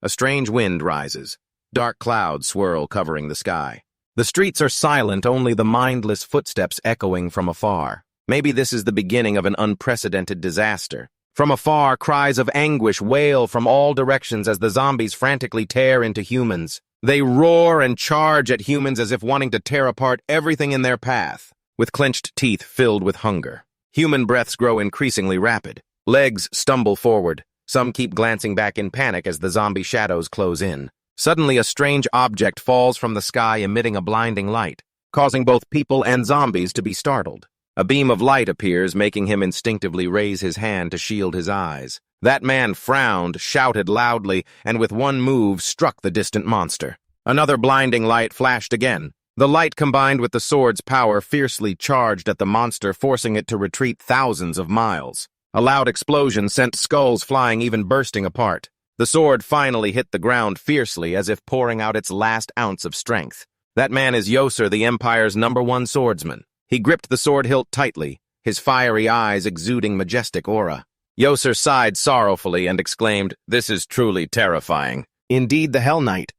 A strange wind rises. Dark clouds swirl covering the sky. The streets are silent, only the mindless footsteps echoing from afar. Maybe this is the beginning of an unprecedented disaster. From afar, cries of anguish wail from all directions as the zombies frantically tear into humans. They roar and charge at humans as if wanting to tear apart everything in their path, with clenched teeth filled with hunger. Human breaths grow increasingly rapid. Legs stumble forward. Some keep glancing back in panic as the zombie shadows close in. Suddenly, a strange object falls from the sky, emitting a blinding light, causing both people and zombies to be startled. A beam of light appears, making him instinctively raise his hand to shield his eyes. That man frowned, shouted loudly, and with one move struck the distant monster. Another blinding light flashed again. The light combined with the sword's power fiercely charged at the monster, forcing it to retreat thousands of miles. A loud explosion sent skulls flying, even bursting apart. The sword finally hit the ground fiercely, as if pouring out its last ounce of strength. That man is Yoser, the Empire's #1 swordsman. He gripped the sword hilt tightly, his fiery eyes exuding majestic aura. Yoser sighed sorrowfully and exclaimed, "This is truly terrifying." "Indeed, the Hell Knight."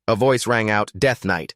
A voice rang out, "Death Knight."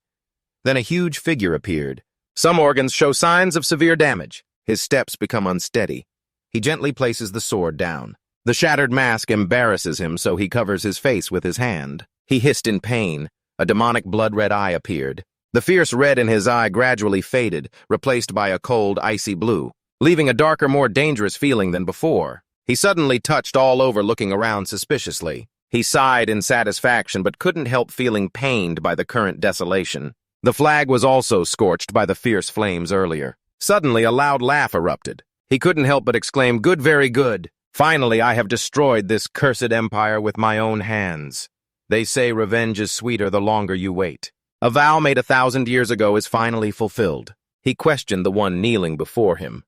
Then a huge figure appeared. Some organs show signs of severe damage. His steps become unsteady. He gently places the sword down. The shattered mask embarrasses him, so he covers his face with his hand. He hissed in pain. A demonic blood-red eye appeared. The fierce red in his eye gradually faded, replaced by a cold, icy blue, leaving a darker, more dangerous feeling than before. He suddenly touched all over, looking around suspiciously. He sighed in satisfaction, but couldn't help feeling pained by the current desolation. The flag was also scorched by the fierce flames earlier. Suddenly, a loud laugh erupted. He couldn't help but exclaim, "Good, very good. Finally, I have destroyed this cursed empire with my own hands. They say revenge is sweeter the longer you wait. A vow made 1,000 years ago is finally fulfilled." He questioned the one kneeling before him.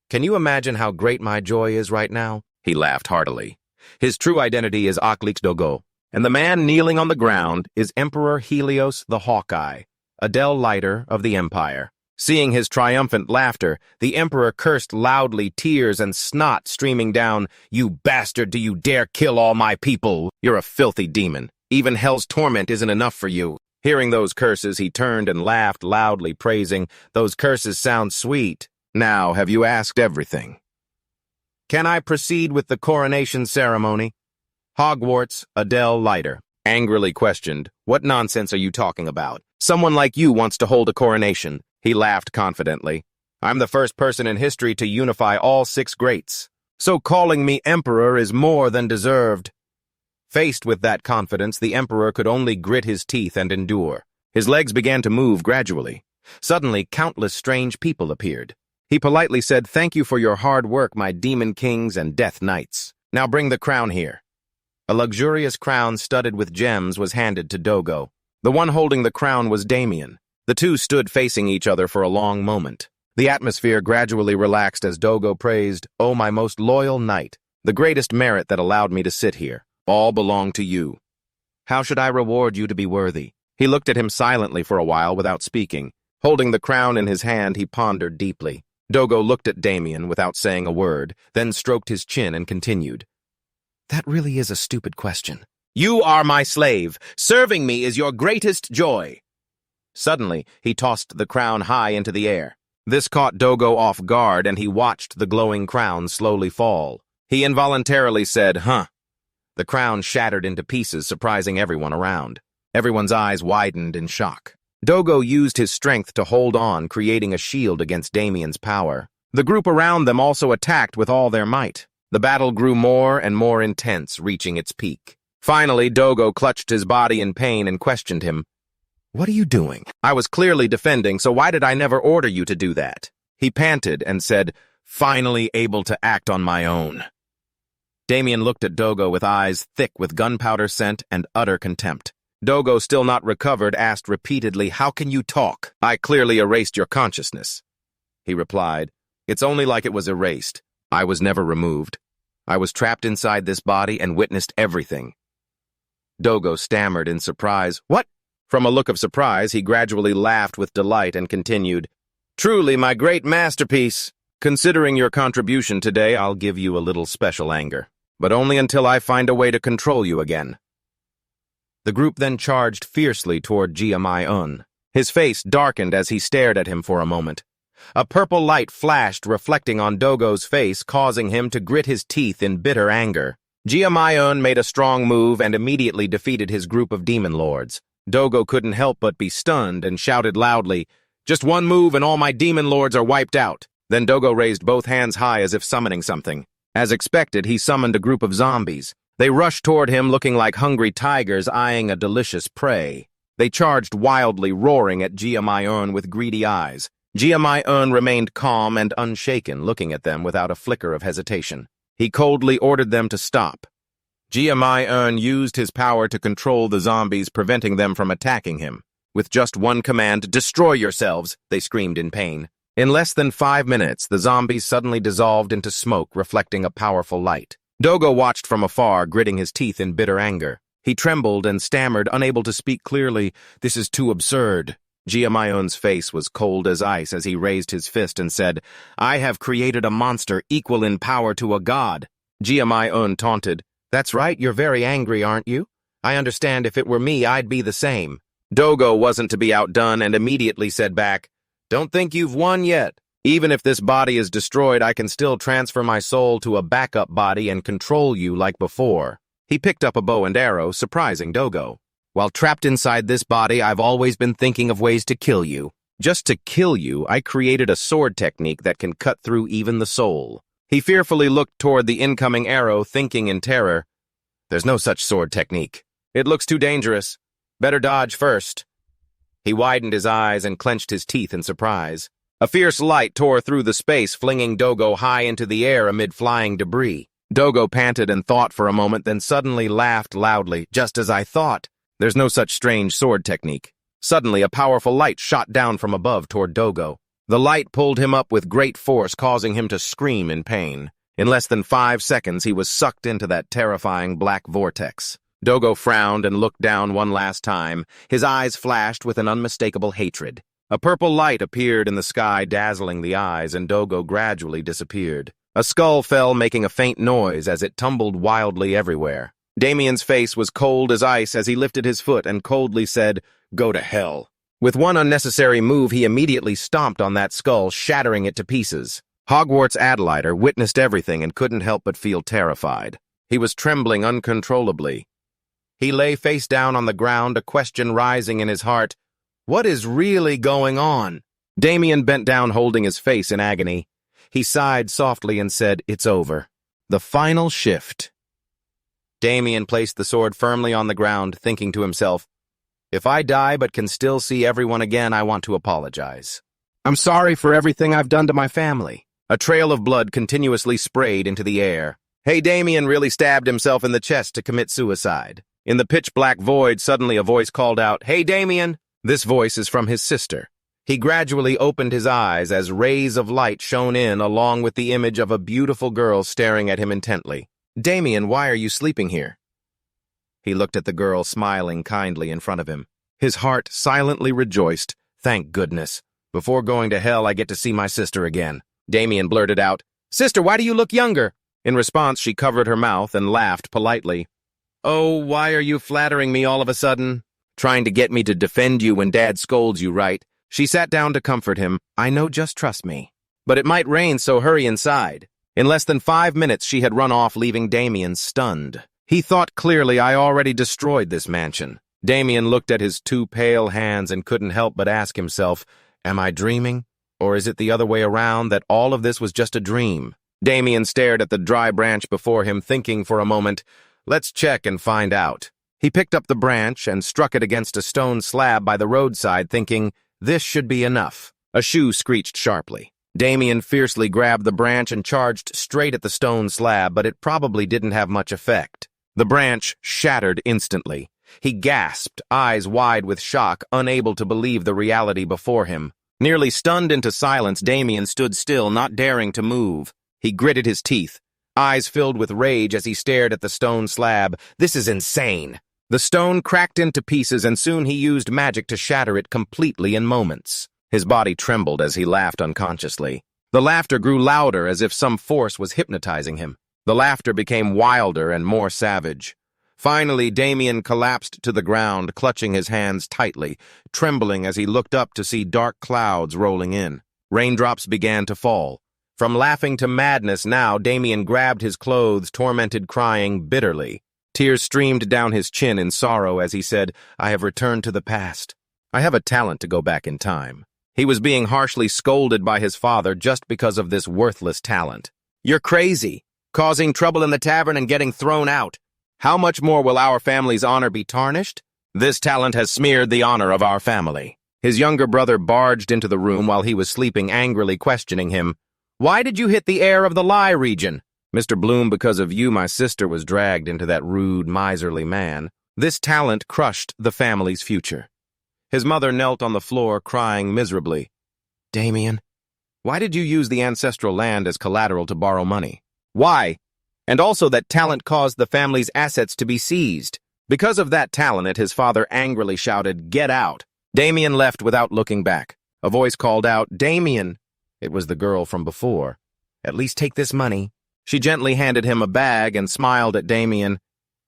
"Can you imagine how great my joy is right now?" He laughed heartily. His true identity is Aklix Dogo, and the man kneeling on the ground is Emperor Helios the Hawkeye, Adel Lighter of the Empire. Seeing his triumphant laughter, the Emperor cursed loudly, tears and snot streaming down. "You bastard, do you dare kill all my people? You're a filthy demon. Even hell's torment isn't enough for you." Hearing those curses, he turned and laughed loudly, praising, "Those curses sound sweet. Now, have you asked everything? Can I proceed with the coronation ceremony?" Hogwarts, Adele Lighter angrily questioned, "What nonsense are you talking about? Someone like you wants to hold a coronation." He laughed confidently. "I'm the first person in history to unify all 6 greats, so calling me emperor is more than deserved." Faced with that confidence, the emperor could only grit his teeth and endure. His legs began to move gradually. Suddenly, countless strange people appeared. He politely said, "Thank you for your hard work, my demon kings and death knights. Now bring the crown here." A luxurious crown studded with gems was handed to Dogo. The one holding the crown was Damien. The two stood facing each other for a long moment. The atmosphere gradually relaxed as Dogo praised, "Oh, my most loyal knight, the greatest merit that allowed me to sit here. All belong to you. How should I reward you to be worthy?" He looked at him silently for a while without speaking. Holding the crown in his hand, he pondered deeply. Dogo looked at Damien without saying a word, then stroked his chin and continued, "That really is a stupid question. You are my slave. Serving me is your greatest joy." Suddenly, he tossed the crown high into the air. This caught Dogo off guard, and he watched the glowing crown slowly fall. He involuntarily said, "Huh." The crown shattered into pieces, surprising everyone around. Everyone's eyes widened in shock. Dogo used his strength to hold on, creating a shield against Damien's power. The group around them also attacked with all their might. The battle grew more and more intense, reaching its peak. Finally, Dogo clutched his body in pain and questioned him. "What are you doing? I was clearly defending, so why did I never order you to do that?" He panted and said, "Finally able to act on my own." Damien looked at Dogo with eyes thick with gunpowder scent and utter contempt. Dogo, still not recovered, asked repeatedly, "How can you talk? I clearly erased your consciousness." He replied, "It's only like it was erased. I was never removed. I was trapped inside this body and witnessed everything." Dogo stammered in surprise, "What?" From a look of surprise, he gradually laughed with delight and continued, "Truly my great masterpiece. Considering your contribution today, I'll give you a little special anger, but only until I find a way to control you again. The group then charged fiercely toward Jiamai-un. His face darkened as he stared at him for a moment. A purple light flashed, reflecting on Dogo's face, causing him to grit his teeth in bitter anger. Jiamai-un made a strong move and immediately defeated his group of demon lords. Dogo couldn't help but be stunned and shouted loudly, "Just one move and all my demon lords are wiped out." Then Dogo raised both hands high as if summoning something. As expected, he summoned a group of zombies. They rushed toward him looking like hungry tigers eyeing a delicious prey. They charged wildly, roaring at Jiamai-un with greedy eyes. Jiamai-un remained calm and unshaken, looking at them without a flicker of hesitation. He coldly ordered them to stop. Jiamai-un used his power to control the zombies, preventing them from attacking him. With just one command, "Destroy yourselves," they screamed in pain. In less than 5 minutes, the zombies suddenly dissolved into smoke, reflecting a powerful light. Dogo watched from afar, gritting his teeth in bitter anger. He trembled and stammered, unable to speak clearly. "This is too absurd." Jiamai-un's face was cold as ice as he raised his fist and said, "I have created a monster equal in power to a god." Jiamai-un taunted, "That's right, you're very angry, aren't you? I understand if it were me, I'd be the same." Dogo wasn't to be outdone and immediately said back, "Don't think you've won yet. Even if this body is destroyed, I can still transfer my soul to a backup body and control you like before." He picked up a bow and arrow, surprising Dogo. "While trapped inside this body, I've always been thinking of ways to kill you. Just to kill you, I created a sword technique that can cut through even the soul." He fearfully looked toward the incoming arrow, thinking in terror, "There's no such sword technique. It looks too dangerous. Better dodge first." He widened his eyes and clenched his teeth in surprise. A fierce light tore through the space, flinging Dogo high into the air amid flying debris. Dogo panted and thought for a moment, then suddenly laughed loudly. "Just as I thought. There's no such strange sword technique." Suddenly, a powerful light shot down from above toward Dogo. The light pulled him up with great force, causing him to scream in pain. In less than 5 seconds, he was sucked into that terrifying black vortex. Dogo frowned and looked down one last time. His eyes flashed with an unmistakable hatred. A purple light appeared in the sky, dazzling the eyes, and Dogo gradually disappeared. A skull fell, making a faint noise as it tumbled wildly everywhere. Damien's face was cold as ice as he lifted his foot and coldly said, "Go to hell." With one unnecessary move, he immediately stomped on that skull, shattering it to pieces. Hogwarts Adelider witnessed everything and couldn't help but feel terrified. He was trembling uncontrollably. He lay face down on the ground, a question rising in his heart. What is really going on? Damien bent down, holding his face in agony. He sighed softly and said, "It's over." The final shift. Damien placed the sword firmly on the ground, thinking to himself, "If I die but can still see everyone again, I want to apologize. I'm sorry for everything I've done to my family." A trail of blood continuously sprayed into the air. Hey, Damien really stabbed himself in the chest to commit suicide. In the pitch-black void, suddenly a voice called out, "Hey, Damien!" This voice is from his sister. He gradually opened his eyes as rays of light shone in along with the image of a beautiful girl staring at him intently. "Damien, why are you sleeping here?" He looked at the girl smiling kindly in front of him. His heart silently rejoiced. Thank goodness. Before going to hell, I get to see my sister again. Damien blurted out, "Sister, why do you look younger?" In response, she covered her mouth and laughed politely. "Oh, why are you flattering me all of a sudden? Trying to get me to defend you when Dad scolds you, right?" She sat down to comfort him. "I know, just trust me. But it might rain, so hurry inside." In less than 5 minutes, she had run off, leaving Damien stunned. He thought clearly, I already destroyed this mansion. Damien looked at his 2 pale hands and couldn't help but ask himself, am I dreaming? Or is it the other way around, that all of this was just a dream? Damien stared at the dry branch before him, thinking for a moment, let's check and find out. He picked up the branch and struck it against a stone slab by the roadside, thinking, this should be enough. A shoe screeched sharply. Damien fiercely grabbed the branch and charged straight at the stone slab, but it probably didn't have much effect. The branch shattered instantly. He gasped, eyes wide with shock, unable to believe the reality before him. Nearly stunned into silence, Damien stood still, not daring to move. He gritted his teeth, eyes filled with rage as he stared at the stone slab. This is insane. The stone cracked into pieces, and soon he used magic to shatter it completely in moments. His body trembled as he laughed unconsciously. The laughter grew louder, as if some force was hypnotizing him. The laughter became wilder and more savage. Finally, Damien collapsed to the ground, clutching his hands tightly, trembling as he looked up to see dark clouds rolling in. Raindrops began to fall. From laughing to madness now, Damien grabbed his clothes, tormented, crying bitterly. Tears streamed down his chin in sorrow as he said, "I have returned to the past. I have a talent to go back in time." He was being harshly scolded by his father just because of this worthless talent. "You're crazy, causing trouble in the tavern and getting thrown out. How much more will our family's honor be tarnished? This talent has smeared the honor of our family." His younger brother barged into the room while he was sleeping, angrily questioning him. "Why did you hit the air of the lie region?" "Mr. Bloom, because of you, my sister was dragged into that rude, miserly man. This talent crushed the family's future." His mother knelt on the floor, crying miserably. "Damien, why did you use the ancestral land as collateral to borrow money? Why? And also that talent caused the family's assets to be seized. Because of that talent," his father angrily shouted, "Get out." Damien left without looking back. A voice called out, "Damien." It was the girl from before. "At least take this money." She gently handed him a bag and smiled at Damien.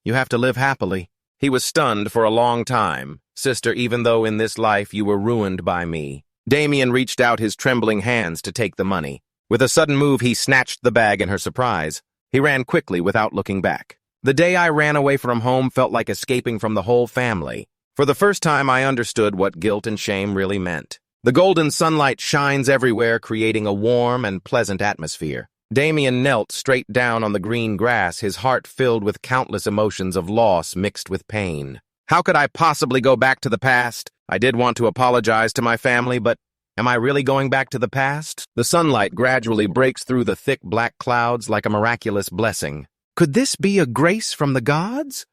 "You have to live happily." He was stunned for a long time. "Sister, even though in this life you were ruined by me." Damien reached out his trembling hands to take the money. With a sudden move, he snatched the bag in her surprise. He ran quickly without looking back. "The day I ran away from home felt like escaping from the whole family. For the first time, I understood what guilt and shame really meant. The golden sunlight shines everywhere, creating a warm and pleasant atmosphere." Damien knelt straight down on the green grass, his heart filled with countless emotions of loss mixed with pain. "How could I possibly go back to the past? I did want to apologize to my family, but am I really going back to the past?" The sunlight gradually breaks through the thick black clouds like a miraculous blessing. "Could this be a grace from the gods?"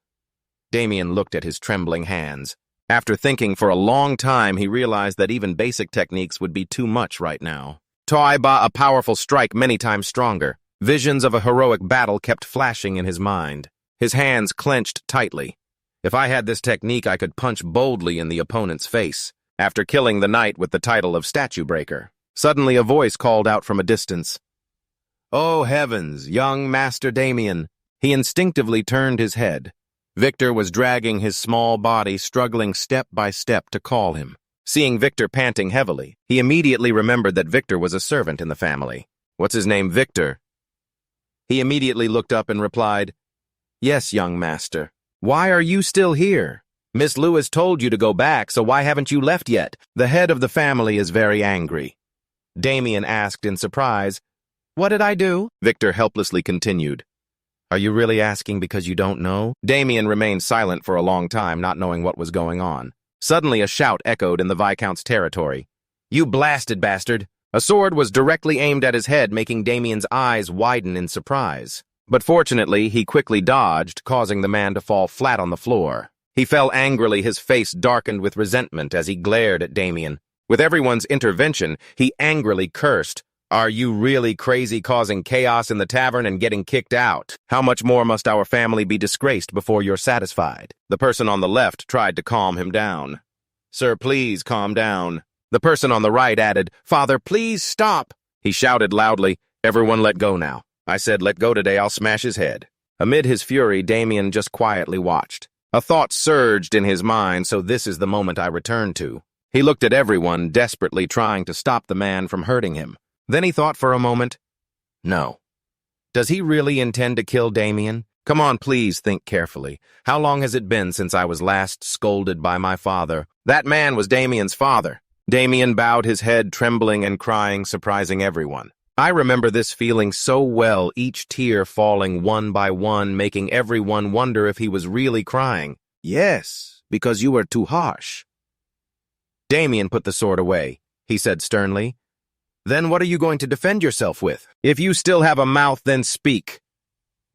Damien looked at his trembling hands. After thinking for a long time, he realized that even basic techniques would be too much right now. Toiba, a powerful strike many times stronger. Visions of a heroic battle kept flashing in his mind. His hands clenched tightly. If I had this technique, I could punch boldly in the opponent's face. After killing the knight with the title of Statue Breaker, suddenly a voice called out from a distance. "Oh heavens, young Master Damien." He instinctively turned his head. Victor was dragging his small body, struggling step by step to call him. Seeing Victor panting heavily, he immediately remembered that Victor was a servant in the family. "What's his name, Victor?" He immediately looked up and replied, "Yes, young master. Why are you still here? Miss Lewis told you to go back, so why haven't you left yet? The head of the family is very angry." Damien asked in surprise, "What did I do?" Victor helplessly continued, "Are you really asking because you don't know?" Damien remained silent for a long time, not knowing what was going on. Suddenly a shout echoed in the Viscount's territory. "You blasted bastard!" A sword was directly aimed at his head, making Damien's eyes widen in surprise. But fortunately, he quickly dodged, causing the man to fall flat on the floor. He fell angrily, his face darkened with resentment as he glared at Damien. With everyone's intervention, he angrily cursed, "Are you really crazy, causing chaos in the tavern and getting kicked out? How much more must our family be disgraced before you're satisfied?" The person on the left tried to calm him down. "Sir, please calm down." The person on the right added, "Father, please stop." He shouted loudly, "Everyone let go now. I said let go today, I'll smash his head." Amid his fury, Damien just quietly watched. A thought surged in his mind, so this is the moment I return to. He looked at everyone, desperately trying to stop the man from hurting him. Then he thought for a moment, no. Does he really intend to kill Damien? Come on, please think carefully. How long has it been since I was last scolded by my father? That man was Damien's father. Damien bowed his head, trembling and crying, surprising everyone. I remember this feeling so well, each tear falling one by one, making everyone wonder if he was really crying. "Yes, because you were too harsh." Damien put the sword away. He said sternly, "Then what are you going to defend yourself with? If you still have a mouth, then speak."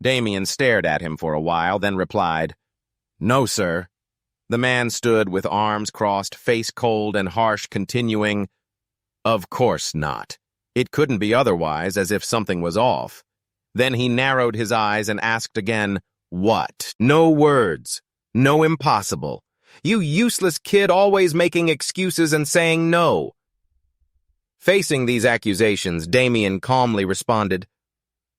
Damien stared at him for a while, then replied, "No, sir." The man stood with arms crossed, face cold and harsh, continuing, "Of course not. It couldn't be otherwise, as if something was off." Then he narrowed his eyes and asked again, "What? No words. No impossible. You useless kid, always making excuses and saying no." Facing these accusations, Damien calmly responded,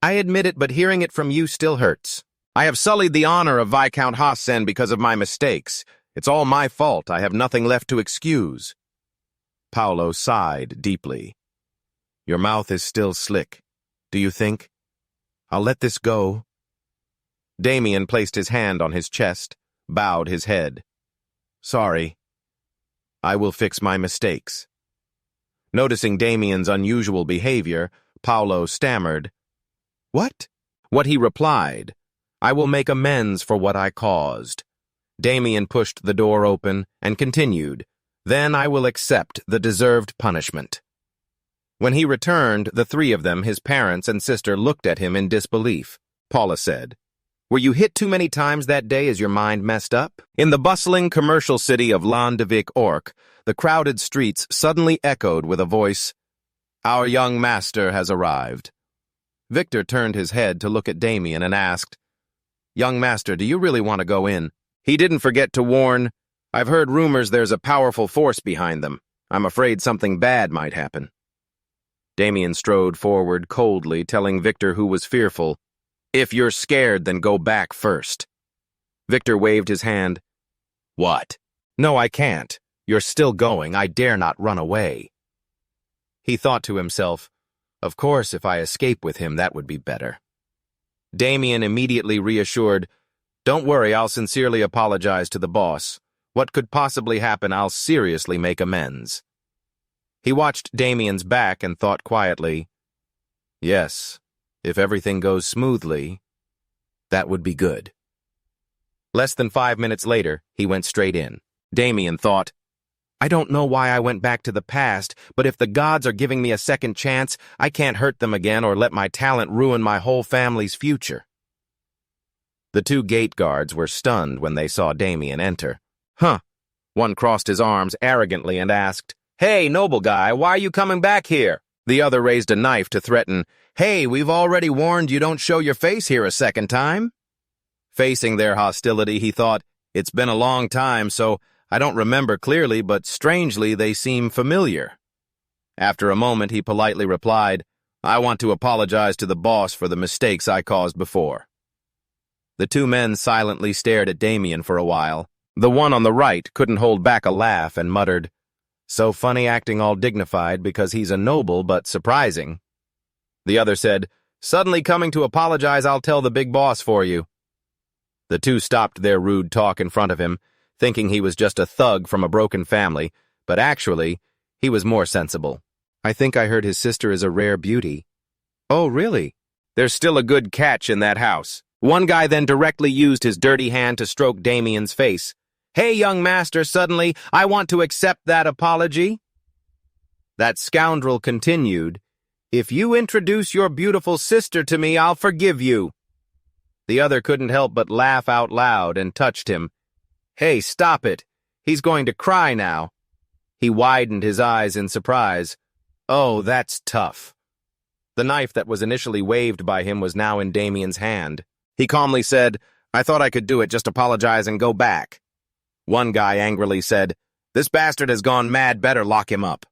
"I admit it, but hearing it from you still hurts. I have sullied the honor of Viscount Hassen because of my mistakes. It's all my fault. I have nothing left to excuse. Paolo sighed deeply. Your mouth is still slick. Do you think? I'll let this go. Damien placed his hand on his chest, bowed his head. Sorry. I will fix my mistakes. Noticing Damien's unusual behavior, Paolo stammered. What? What he replied. I will make amends for what I caused. Damien pushed the door open and continued. Then I will accept the deserved punishment. When he returned, the three of them, his parents and sister, looked at him in disbelief. Paula said, Were you hit too many times that day as your mind messed up? In the bustling commercial city of Landavik Ork, the crowded streets suddenly echoed with a voice, Our young master has arrived. Victor turned his head to look at Damien and asked, Young master, do you really want to go in? He didn't forget to warn, I've heard rumors there's a powerful force behind them. I'm afraid something bad might happen. Damien strode forward coldly, telling Victor, who was fearful, If you're scared, then go back first. Victor waved his hand. What? No, I can't. You're still going. I dare not run away. He thought to himself, Of course, if I escape with him, that would be better. Damien immediately reassured, Don't worry, I'll sincerely apologize to the boss. What could possibly happen, I'll seriously make amends. He watched Damien's back and thought quietly, Yes, if everything goes smoothly, that would be good. Less than 5 minutes later, he went straight in. Damien thought, I don't know why I went back to the past, but if the gods are giving me a second chance, I can't hurt them again or let my talent ruin my whole family's future. The two gate guards were stunned when they saw Damien enter. Huh. One crossed his arms arrogantly and asked, Hey, noble guy, why are you coming back here? The other raised a knife to threaten, Hey, we've already warned you don't show your face here a second time. Facing their hostility, he thought, It's been a long time, so I don't remember clearly, but strangely they seem familiar. After a moment, he politely replied, I want to apologize to the boss for the mistakes I caused before. The two men silently stared at Damien for a while. The one on the right couldn't hold back a laugh and muttered, So funny acting all dignified because he's a noble but surprising. The other said, Suddenly coming to apologize, I'll tell the big boss for you. The two stopped their rude talk in front of him, thinking he was just a thug from a broken family, but actually, he was more sensible. I think I heard his sister is a rare beauty. Oh, really? There's still a good catch in that house. One guy then directly used his dirty hand to stroke Damien's face. Hey, young master, suddenly, I want to accept that apology. That scoundrel continued, If you introduce your beautiful sister to me, I'll forgive you. The other couldn't help but laugh out loud and touched him. Hey, stop it. He's going to cry now. He widened his eyes in surprise. Oh, that's tough. The knife that was initially waved by him was now in Damien's hand. He calmly said, I thought I could do it, just apologize and go back. One guy angrily said, This bastard has gone mad, better lock him up.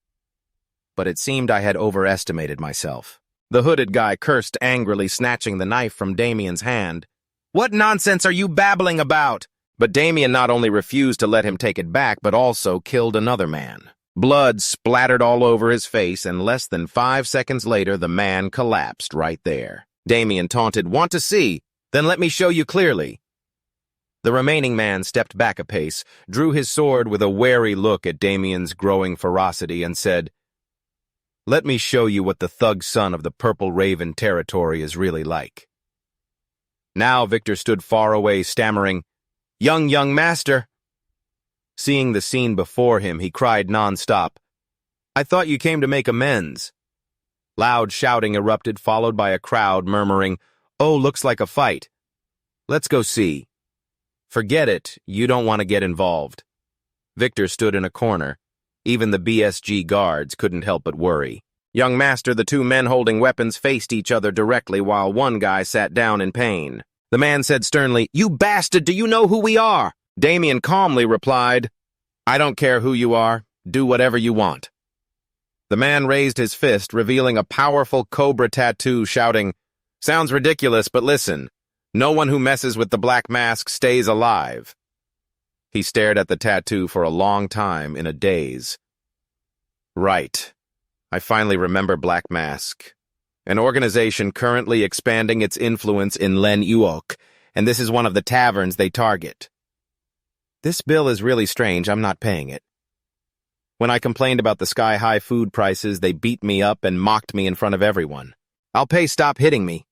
But it seemed I had overestimated myself. The hooded guy cursed angrily, snatching the knife from Damien's hand. What nonsense are you babbling about? But Damien not only refused to let him take it back, but also killed another man. Blood splattered all over his face, and less than 5 seconds later, the man collapsed right there. Damien taunted, Want to see? Then let me show you clearly. The remaining man stepped back a pace, drew his sword with a wary look at Damien's growing ferocity, and said, Let me show you what the thug son of the Purple Raven territory is really like. Now Victor stood far away, stammering, Young master. Seeing the scene before him, he cried non-stop, I thought you came to make amends. Loud shouting erupted, followed by a crowd murmuring, Oh, looks like a fight. Let's go see. Forget it, you don't want to get involved. Victor stood in a corner. Even the BSG guards couldn't help but worry. Young master, the two men holding weapons faced each other directly while one guy sat down in pain. The man said sternly, You bastard, do you know who we are? Damien calmly replied, I don't care who you are. Do whatever you want. The man raised his fist, revealing a powerful cobra tattoo, shouting, Sounds ridiculous, but listen. No one who messes with the Black Mask stays alive. He stared at the tattoo for a long time in a daze. Right. I finally remember Black Mask. An organization currently expanding its influence in Len Uok, and this is one of the taverns they target. This bill is really strange. I'm not paying it. When I complained about the sky-high food prices, they beat me up and mocked me in front of everyone. I'll pay, stop hitting me.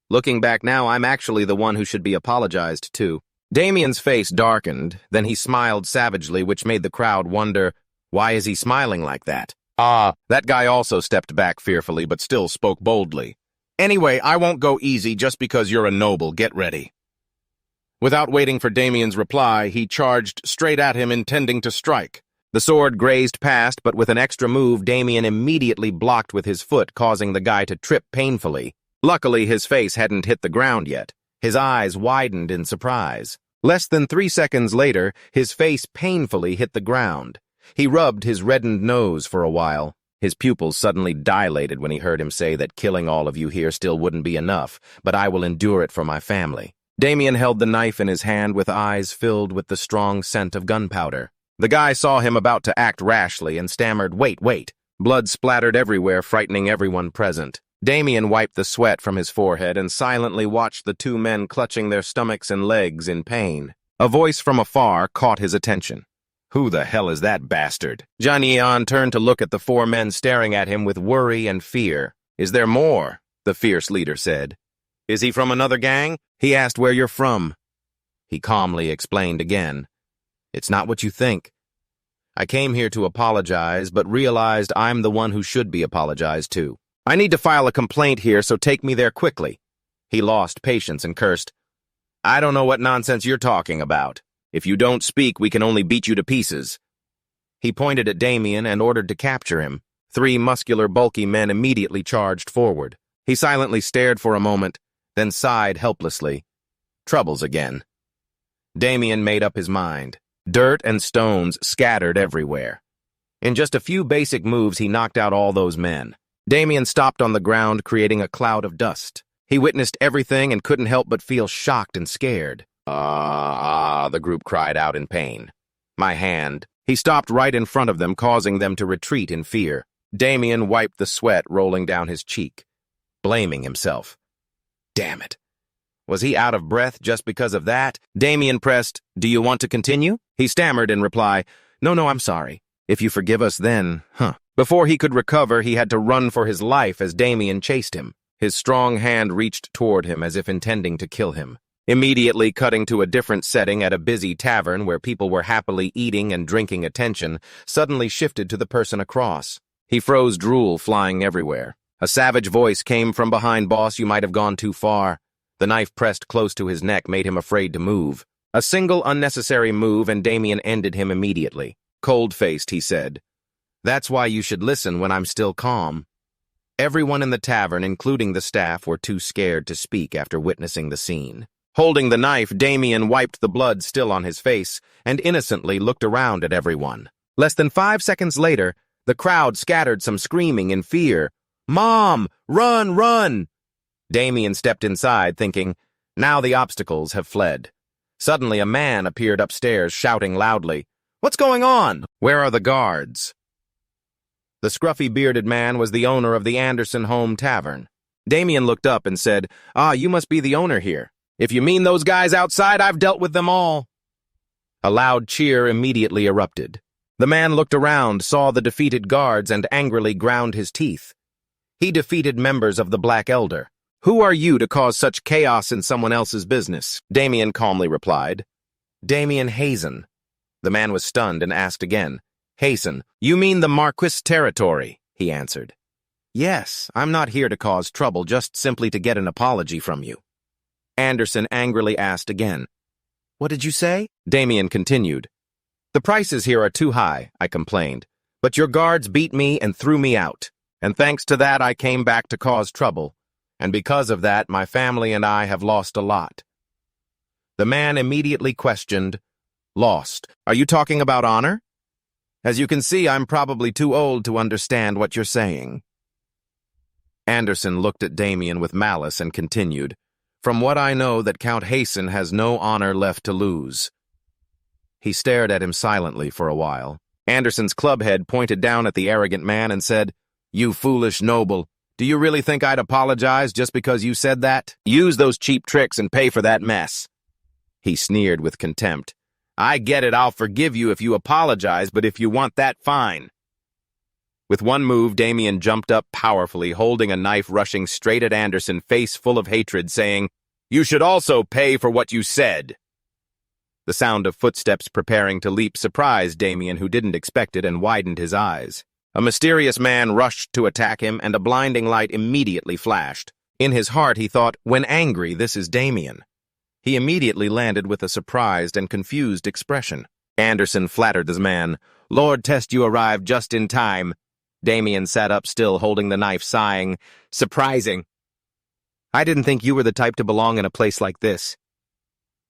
Looking back now, I'm actually the one who should be apologized to. Damien's face darkened, then he smiled savagely, which made the crowd wonder, why is he smiling like that? That guy also stepped back fearfully, but still spoke boldly. Anyway, I won't go easy just because you're a noble. Get ready. Without waiting for Damien's reply, he charged straight at him, intending to strike. The sword grazed past, but with an extra move, Damien immediately blocked with his foot, causing the guy to trip painfully. Luckily, his face hadn't hit the ground yet. His eyes widened in surprise. Less than 3 seconds later, his face painfully hit the ground. He rubbed his reddened nose for a while. His pupils suddenly dilated when he heard him say that killing all of you here still wouldn't be enough, but I will endure it for my family. Damien held the knife in his hand with eyes filled with the strong scent of gunpowder. The guy saw him about to act rashly and stammered, wait. Blood splattered everywhere, frightening everyone present. Damien wiped the sweat from his forehead and silently watched the 2 men clutching their stomachs and legs in pain. A voice from afar caught his attention. Who the hell is that bastard? Zhang Yian turned to look at the 4 men staring at him with worry and fear. Is there more? The fierce leader said. Is he from another gang? He asked where you're from. He calmly explained again. It's not what you think. I came here to apologize, but realized I'm the one who should be apologized to. I need to file a complaint here, so take me there quickly. He lost patience and cursed. I don't know what nonsense you're talking about. If you don't speak, we can only beat you to pieces. He pointed at Damien and ordered to capture him. 3 muscular, bulky men immediately charged forward. He silently stared for a moment, then sighed helplessly. Troubles again. Damien made up his mind. Dirt and stones scattered everywhere. In just a few basic moves, he knocked out all those men. Damien stopped on the ground, creating a cloud of dust. He witnessed everything and couldn't help but feel shocked and scared. The group cried out in pain. My hand. He stopped right in front of them, causing them to retreat in fear. Damien wiped the sweat rolling down his cheek, blaming himself. Damn it. Was he out of breath just because of that? Damien pressed, Do you want to continue? He stammered in reply, No, I'm sorry. If you forgive us then, Before he could recover, he had to run for his life as Damien chased him. His strong hand reached toward him as if intending to kill him. Immediately cutting to a different setting at a busy tavern where people were happily eating and drinking, attention suddenly shifted to the person across. He froze, drool flying everywhere. A savage voice came from behind. Boss, you might have gone too far. The knife pressed close to his neck made him afraid to move. A single unnecessary move and Damien ended him immediately. Cold-faced, he said, That's why you should listen when I'm still calm. Everyone in the tavern, including the staff, were too scared to speak after witnessing the scene. Holding the knife, Damien wiped the blood still on his face and innocently looked around at everyone. Less than 5 seconds later, the crowd scattered, some screaming in fear. Mom! Run! Damien stepped inside, thinking, now the obstacles have fled. Suddenly, a man appeared upstairs, shouting loudly, What's going on? Where are the guards? The scruffy bearded man was the owner of the Anderson Home Tavern. Damien looked up and said, You must be the owner here. If you mean those guys outside, I've dealt with them all. A loud cheer immediately erupted. The man looked around, saw the defeated guards, and angrily ground his teeth. He defeated members of the Black Elder. Who are you to cause such chaos in someone else's business? Damien calmly replied. Damien Hazen. The man was stunned and asked again. Hazen, you mean the Marquis territory? He answered. Yes, I'm not here to cause trouble, just simply to get an apology from you. Anderson angrily asked again. What did you say? Damien continued. The prices here are too high, I complained, but your guards beat me and threw me out, and thanks to that I came back to cause trouble, and because of that my family and I have lost a lot. The man immediately questioned, Lost? Are you talking about honor? As you can see, I'm probably too old to understand what you're saying. Anderson looked at Damien with malice and continued, From what I know that Count Hasten has no honor left to lose." He stared at him silently for a while. Anderson's clubhead pointed down at the arrogant man and said, "You foolish noble, do you really think I'd apologize just because you said that? Use those cheap tricks and pay for that mess." He sneered with contempt. "I get it, I'll forgive you if you apologize, but if you want that, fine." With one move, Damien jumped up powerfully, holding a knife rushing straight at Anderson, face full of hatred, saying, "You should also pay for what you said." The sound of footsteps preparing to leap surprised Damien, who didn't expect it, and widened his eyes. A mysterious man rushed to attack him, and a blinding light immediately flashed. In his heart, he thought, when angry, this is Damien. He immediately landed with a surprised and confused expression. Anderson flattered the man. "Lord Test, you arrived just in time." Damien sat up still, holding the knife, sighing. "Surprising. I didn't think you were the type to belong in a place like this.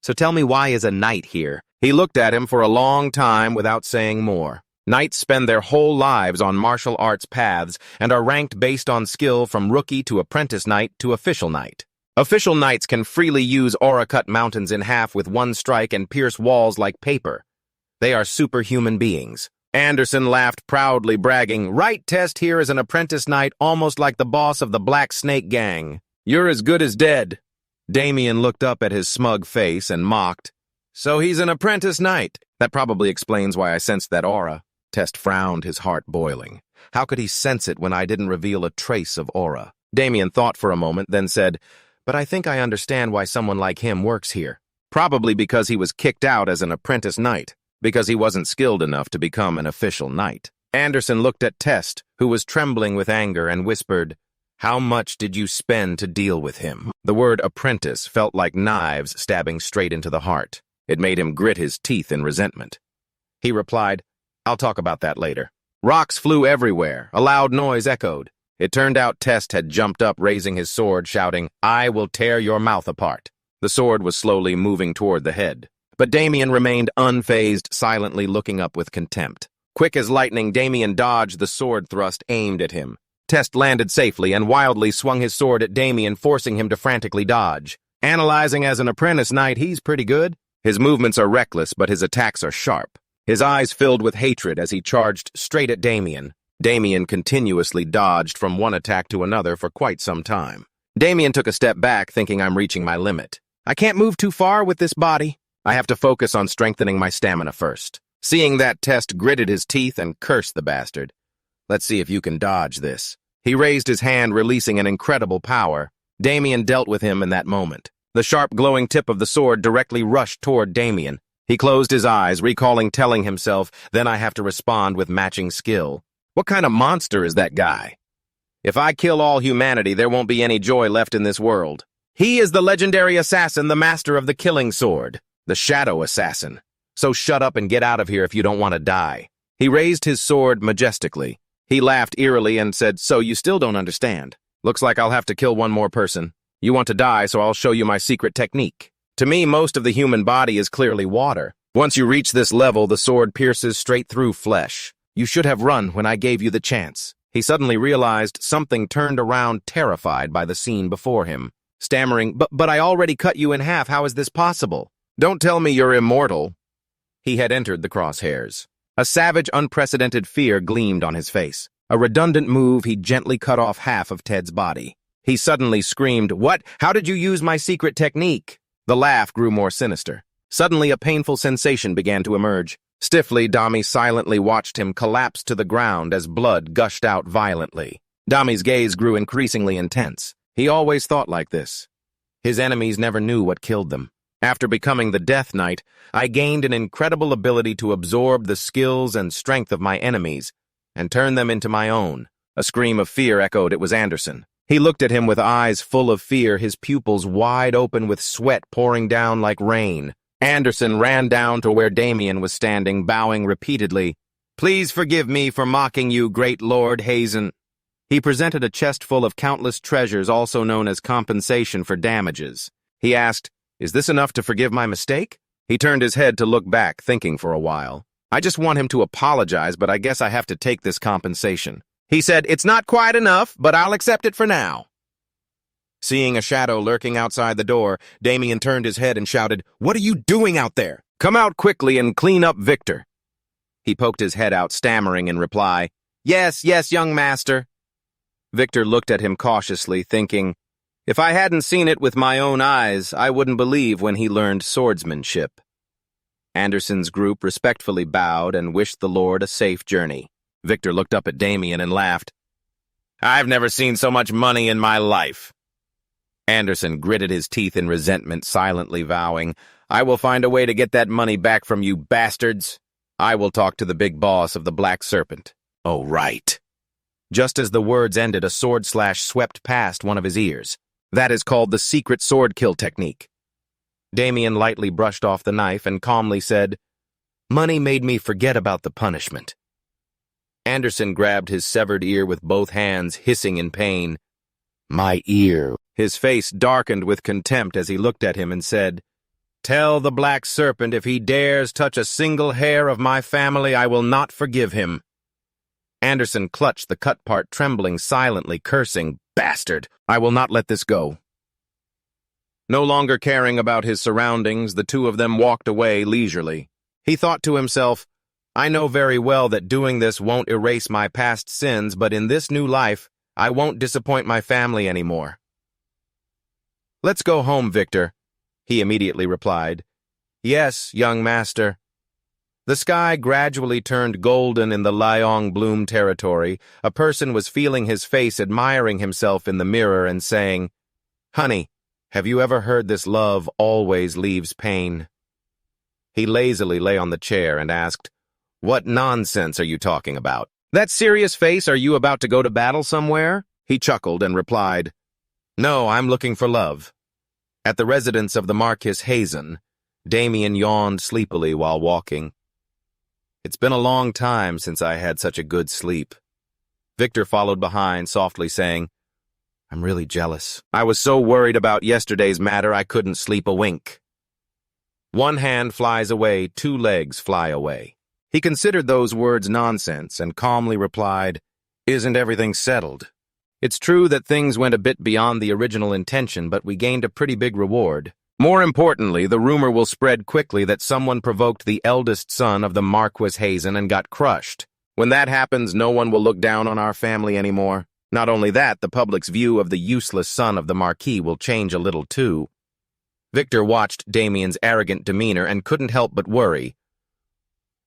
So tell me, why is a knight here?" He looked at him for a long time without saying more. Knights spend their whole lives on martial arts paths and are ranked based on skill from rookie to apprentice knight to official knight. Official knights can freely use aura-cut mountains in half with one strike and pierce walls like paper. They are superhuman beings. Anderson laughed proudly, bragging, "Right, Test here is an apprentice knight, almost like the boss of the Black Snake Gang. You're as good as dead." Damien looked up at his smug face and mocked, "So he's an apprentice knight. That probably explains why I sensed that aura." Test frowned, his heart boiling. How could he sense it when I didn't reveal a trace of aura? Damien thought for a moment, then said, "But I think I understand why someone like him works here. Probably because he was kicked out as an apprentice knight, because he wasn't skilled enough to become an official knight." Anderson looked at Test, who was trembling with anger, and whispered, "How much did you spend to deal with him?" The word apprentice felt like knives stabbing straight into the heart. It made him grit his teeth in resentment. He replied, "I'll talk about that later." Rocks flew everywhere. A loud noise echoed. It turned out Test had jumped up, raising his sword, shouting, "I will tear your mouth apart." The sword was slowly moving toward the head. But Damien remained unfazed, silently looking up with contempt. Quick as lightning, Damien dodged the sword thrust aimed at him. Test landed safely and wildly swung his sword at Damien, forcing him to frantically dodge. Analyzing as an apprentice knight, he's pretty good. His movements are reckless, but his attacks are sharp. His eyes filled with hatred as he charged straight at Damien. Damien continuously dodged from one attack to another for quite some time. Damien took a step back, thinking, "I'm reaching my limit. I can't move too far with this body. I have to focus on strengthening my stamina first." Seeing that, Test gritted his teeth and cursed the bastard. "Let's see if you can dodge this." He raised his hand, releasing an incredible power. Damien dealt with him in that moment. The sharp, glowing tip of the sword directly rushed toward Damien. He closed his eyes, telling himself, "Then I have to respond with matching skill. What kind of monster is that guy? If I kill all humanity, there won't be any joy left in this world. He is the legendary assassin, the master of the killing sword, the shadow assassin. So shut up and get out of here if you don't want to die." He raised his sword majestically. He laughed eerily and said, "So you still don't understand? Looks like I'll have to kill one more person. You want to die, so I'll show you my secret technique. To me, most of the human body is clearly water. Once you reach this level, the sword pierces straight through flesh. You should have run when I gave you the chance." He suddenly realized something, turned around, terrified by the scene before him. Stammering, but I already cut you in half. How is this possible? Don't tell me you're immortal." He had entered the crosshairs. A savage, unprecedented fear gleamed on his face. A redundant move, he gently cut off half of Ted's body. He suddenly screamed, "What? How did you use my secret technique?" The laugh grew more sinister. Suddenly, a painful sensation began to emerge. Stiffly, Dami silently watched him collapse to the ground as blood gushed out violently. Dami's gaze grew increasingly intense. He always thought like this. His enemies never knew what killed them. After becoming the Death Knight, I gained an incredible ability to absorb the skills and strength of my enemies and turn them into my own. A scream of fear echoed. It was Anderson. He looked at him with eyes full of fear, his pupils wide open with sweat pouring down like rain. Anderson ran down to where Damien was standing, bowing repeatedly. "Please forgive me for mocking you, great Lord Hazen." He presented a chest full of countless treasures, also known as compensation for damages. He asked, "Is this enough to forgive my mistake?" He turned his head to look back, thinking for a while. "I just want him to apologize, but I guess I have to take this compensation." He said, "It's not quite enough, but I'll accept it for now." Seeing a shadow lurking outside the door, Damien turned his head and shouted, "What are you doing out there? Come out quickly and clean up Victor." He poked his head out, stammering in reply, "Yes, yes, young master." Victor looked at him cautiously, thinking, if I hadn't seen it with my own eyes, I wouldn't believe when he learned swordsmanship. Anderson's group respectfully bowed and wished the Lord a safe journey. Victor looked up at Damien and laughed. "I've never seen so much money in my life." Anderson gritted his teeth in resentment, silently vowing, "I will find a way to get that money back from you bastards. I will talk to the big boss of the Black Serpent." "Oh, right." Just as the words ended, a sword slash swept past one of his ears. That is called the secret sword kill technique. Damien lightly brushed off the knife and calmly said, "Money made me forget about the punishment." Anderson grabbed his severed ear with both hands, hissing in pain. "My ear." His face darkened with contempt as he looked at him and said, "Tell the Black Serpent if he dares touch a single hair of my family, I will not forgive him." Anderson clutched the cut part, trembling silently, cursing, "Bastard! I will not let this go." No longer caring about his surroundings, the two of them walked away leisurely. He thought to himself, "I know very well that doing this won't erase my past sins, but in this new life, I won't disappoint my family anymore." "Let's go home, Victor," he immediately replied. "Yes, young master." The sky gradually turned golden in the Irwin Bloom territory. A person was feeling his face, admiring himself in the mirror and saying, "Honey, have you ever heard this love always leaves pain?" He lazily lay on the chair and asked, "What nonsense are you talking about? That serious face, are you about to go to battle somewhere?" He chuckled and replied, "No, I'm looking for love." At the residence of the Marquis Hazen, Damien yawned sleepily while walking. "It's been a long time since I had such a good sleep." Victor followed behind, softly saying, "I'm really jealous. I was so worried about yesterday's matter I couldn't sleep a wink." One hand flies away, two legs fly away. He considered those words nonsense and calmly replied, "Isn't everything settled? It's true that things went a bit beyond the original intention, but we gained a pretty big reward. More importantly, the rumor will spread quickly that someone provoked the eldest son of the Marquis Hazen and got crushed. When that happens, no one will look down on our family anymore. Not only that, the public's view of the useless son of the Marquis will change a little too." Victor watched Damien's arrogant demeanor and couldn't help but worry.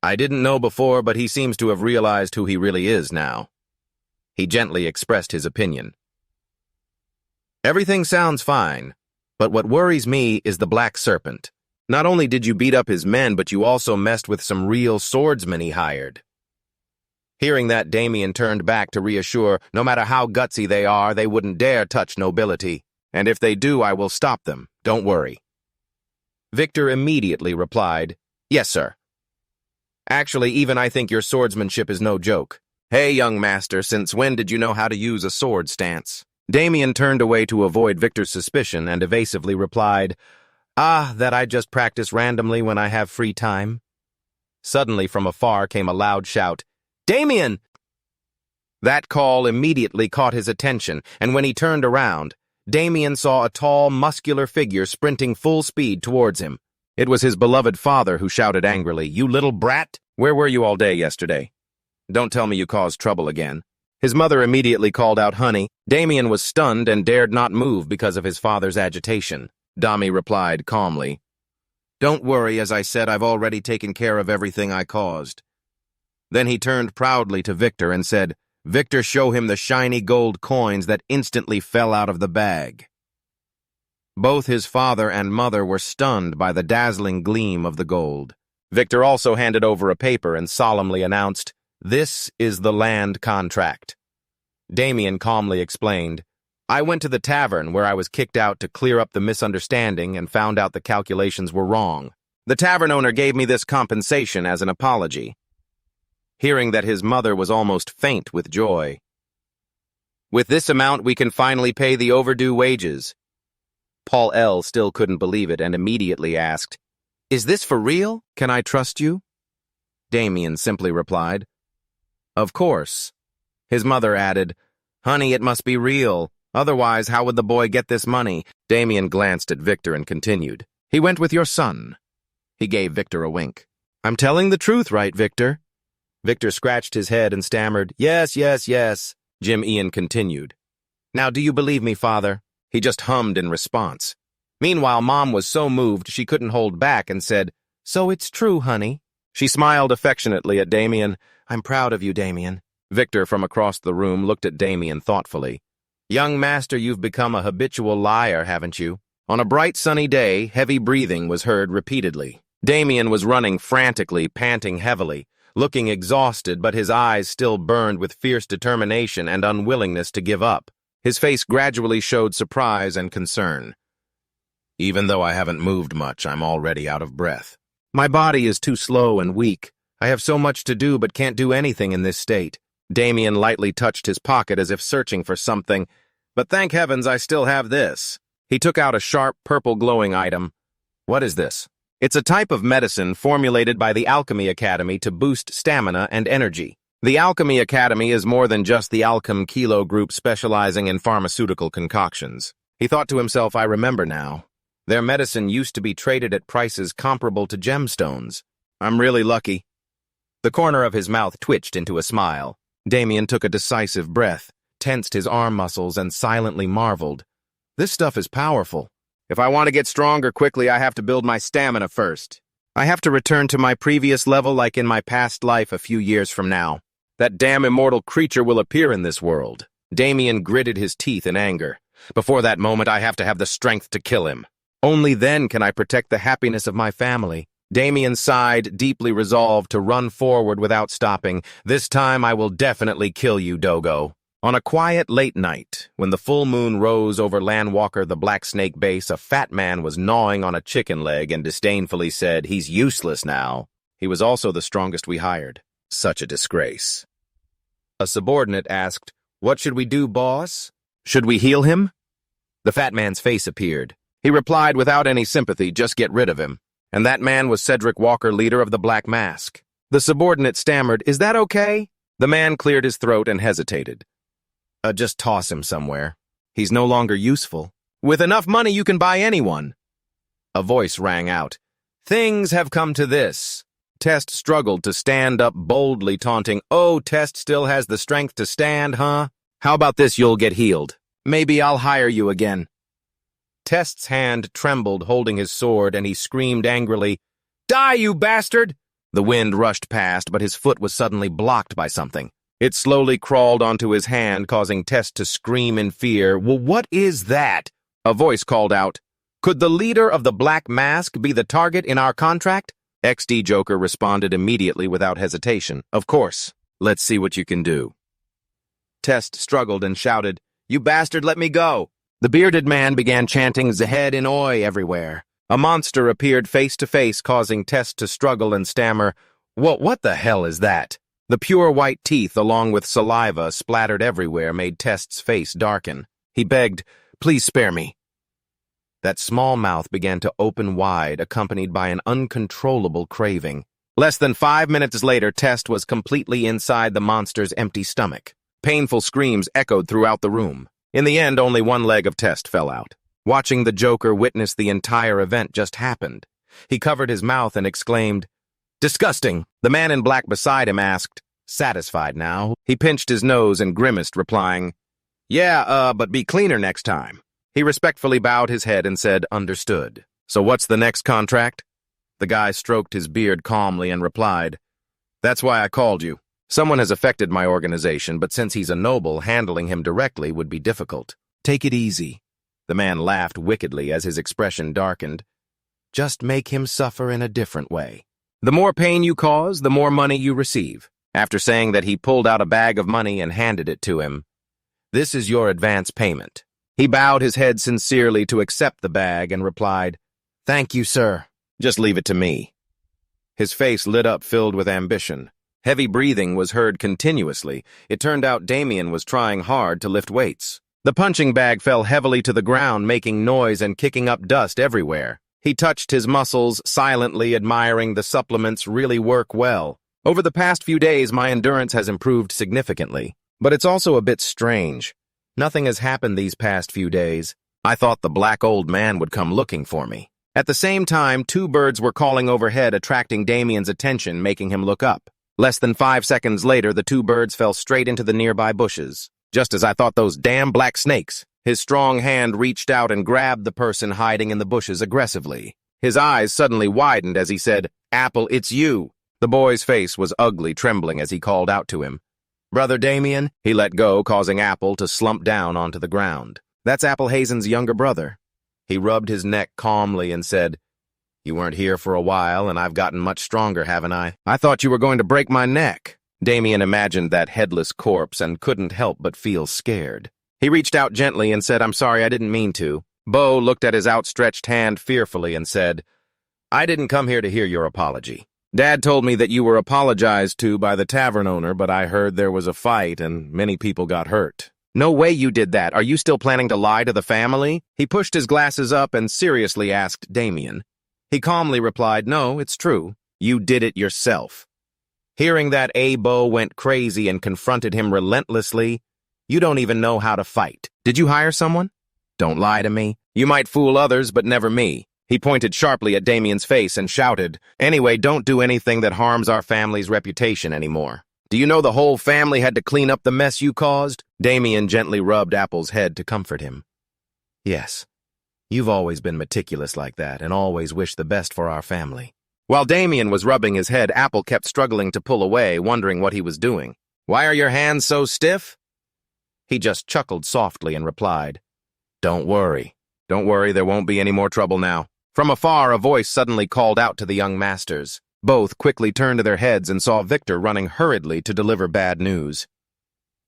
"I didn't know before, but he seems to have realized who he really is now." He gently expressed his opinion. "Everything sounds fine, but what worries me is the Black Serpent. Not only did you beat up his men, but you also messed with some real swordsmen he hired." Hearing that, Damien turned back to reassure, no matter how gutsy they are, they wouldn't dare touch nobility. And if they do, I will stop them. Don't worry. Victor immediately replied, "Yes, sir. Actually, even I think your swordsmanship is no joke. Hey, young master, since when did you know how to use a sword stance?" Damien turned away to avoid Victor's suspicion and evasively replied, "That I just practice randomly when I have free time." Suddenly, from afar came a loud shout, "Damien!" That call immediately caught his attention, and when he turned around, Damien saw a tall, muscular figure sprinting full speed towards him. It was his beloved father who shouted angrily, "You little brat! Where were you all day yesterday? Don't tell me you caused trouble again." His mother immediately called out, "Honey." Damien was stunned and dared not move because of his father's agitation. Dami replied calmly, "Don't worry, as I said, I've already taken care of everything I caused." Then he turned proudly to Victor and said, "Victor, show him the shiny gold coins that instantly fell out of the bag." Both his father and mother were stunned by the dazzling gleam of the gold. Victor also handed over a paper and solemnly announced, "This is the land contract." Damien calmly explained, "I went to the tavern where I was kicked out to clear up the misunderstanding and found out the calculations were wrong. The tavern owner gave me this compensation as an apology." Hearing that, his mother was almost faint with joy. "With this amount, we can finally pay the overdue wages." Paul L. still couldn't believe it and immediately asked, "Is this for real? Can I trust you?" Damien simply replied, "Of course." His mother added, "Honey, it must be real. Otherwise, how would the boy get this money? Damien glanced at Victor and continued. He went with your son. He gave Victor a wink. I'm telling the truth, right, Victor? Victor scratched his head and stammered, Yes, yes, yes. Jim Ian continued. Now, do you believe me, Father? He just hummed in response. Meanwhile, Mom was so moved she couldn't hold back and said, So it's true, honey. She smiled affectionately at Damien. I'm proud of you, Damien. Victor, from across the room, looked at Damien thoughtfully. Young master, you've become a habitual liar, haven't you? On a bright sunny day, heavy breathing was heard repeatedly. Damien was running frantically, panting heavily, looking exhausted, but his eyes still burned with fierce determination and unwillingness to give up. His face gradually showed surprise and concern. Even though I haven't moved much, I'm already out of breath. My body is too slow and weak. I have so much to do but can't do anything in this state. Damien lightly touched his pocket as if searching for something, but thank heavens I still have this. He took out a sharp, purple glowing item. What is this? It's a type of medicine formulated by the Alchemy Academy to boost stamina and energy. The Alchemy Academy is more than just the Alchem Kilo group specializing in pharmaceutical concoctions. He thought to himself, I remember now. Their medicine used to be traded at prices comparable to gemstones. I'm really lucky. The corner of his mouth twitched into a smile. Damien took a decisive breath, tensed his arm muscles, and silently marveled. This stuff is powerful. If I want to get stronger quickly, I have to build my stamina first. I have to return to my previous level like in my past life a few years from now. That damn immortal creature will appear in this world. Damien gritted his teeth in anger. Before that moment, I have to have the strength to kill him. Only then can I protect the happiness of my family. Damien sighed, deeply resolved to run forward without stopping. This time I will definitely kill you, Dogo. On a quiet late night, when the full moon rose over Landwalker the Black Snake base, a fat man was gnawing on a chicken leg and disdainfully said, He's useless now. He was also the strongest we hired. Such a disgrace. A subordinate asked, What should we do, boss? Should we heal him? The fat man's face appeared. He replied without any sympathy, just get rid of him. And that man was Cedric Walker, leader of the Black Mask. The subordinate stammered, Is that okay? The man cleared his throat and hesitated. Just toss him somewhere. He's no longer useful. With enough money, you can buy anyone. A voice rang out. Things have come to this. Test struggled to stand up boldly, taunting, Oh, Test still has the strength to stand, huh? How about this, you'll get healed. Maybe I'll hire you again. Test's hand trembled, holding his sword, and he screamed angrily, Die, you bastard! The wind rushed past, but his foot was suddenly blocked by something. It slowly crawled onto his hand, causing Test to scream in fear. Well, what is that? A voice called out, Could the leader of the Black Mask be the target in our contract? XD Joker responded immediately without hesitation. Of course. Let's see what you can do. Test struggled and shouted, You bastard, let me go! The bearded man began chanting Zahed in Oi everywhere. A monster appeared face to face, causing Test to struggle and stammer, What the hell is that? The pure white teeth, along with saliva splattered everywhere, made Test's face darken. He begged, Please spare me. That small mouth began to open wide, accompanied by an uncontrollable craving. Less than 5 minutes later, Test was completely inside the monster's empty stomach. Painful screams echoed throughout the room. In the end, only one leg of Test fell out. Watching the Joker witness the entire event just happened. He covered his mouth and exclaimed, Disgusting! The man in black beside him asked, Satisfied now? He pinched his nose and grimaced, replying, Yeah, but be cleaner next time. He respectfully bowed his head and said, Understood. So what's the next contract? The guy stroked his beard calmly and replied, That's why I called you. Someone has affected my organization, but since he's a noble, handling him directly would be difficult. Take it easy. The man laughed wickedly as his expression darkened. Just make him suffer in a different way. The more pain you cause, the more money you receive. After saying that, he pulled out a bag of money and handed it to him. This is your advance payment. He bowed his head sincerely to accept the bag and replied, Thank you, sir. Just leave it to me. His face lit up, filled with ambition. Heavy breathing was heard continuously. It turned out Damien was trying hard to lift weights. The punching bag fell heavily to the ground, making noise and kicking up dust everywhere. He touched his muscles, silently admiring the supplements really work well. Over the past few days, my endurance has improved significantly. But it's also a bit strange. Nothing has happened these past few days. I thought the black old man would come looking for me. At the same time, two birds were calling overhead, attracting Damien's attention, making him look up. Less than 5 seconds later, the two birds fell straight into the nearby bushes. Just as I thought, those damn black snakes. His strong hand reached out and grabbed the person hiding in the bushes aggressively. His eyes suddenly widened as he said, "Apple, it's you." The boy's face was ugly, trembling as he called out to him. "Brother Damien," he let go, causing Apple to slump down onto the ground. "That's Apple Hazen's younger brother." He rubbed his neck calmly and said, "You weren't here for a while, and I've gotten much stronger, haven't I? I thought you were going to break my neck." Damien imagined that headless corpse and couldn't help but feel scared. He reached out gently and said, "I'm sorry, I didn't mean to." Bo looked at his outstretched hand fearfully and said, "I didn't come here to hear your apology. Dad told me that you were apologized to by the tavern owner, but I heard there was a fight and many people got hurt." "No way you did that. Are you still planning to lie to the family?" He pushed his glasses up and seriously asked Damien. He calmly replied, "No, it's true. You did it yourself." Hearing that, Bo went crazy and confronted him relentlessly. "You don't even know how to fight. Did you hire someone? Don't lie to me. You might fool others, but never me." He pointed sharply at Damien's face and shouted, "Anyway, don't do anything that harms our family's reputation anymore. Do you know the whole family had to clean up the mess you caused?" Damien gently rubbed Apple's head to comfort him. "Yes, you've always been meticulous like that and always wished the best for our family." While Damien was rubbing his head, Apple kept struggling to pull away, wondering what he was doing. "Why are your hands so stiff?" He just chuckled softly and replied, Don't worry, there won't be any more trouble now." From afar, a voice suddenly called out to the young masters. Both quickly turned to their heads and saw Victor running hurriedly to deliver bad news.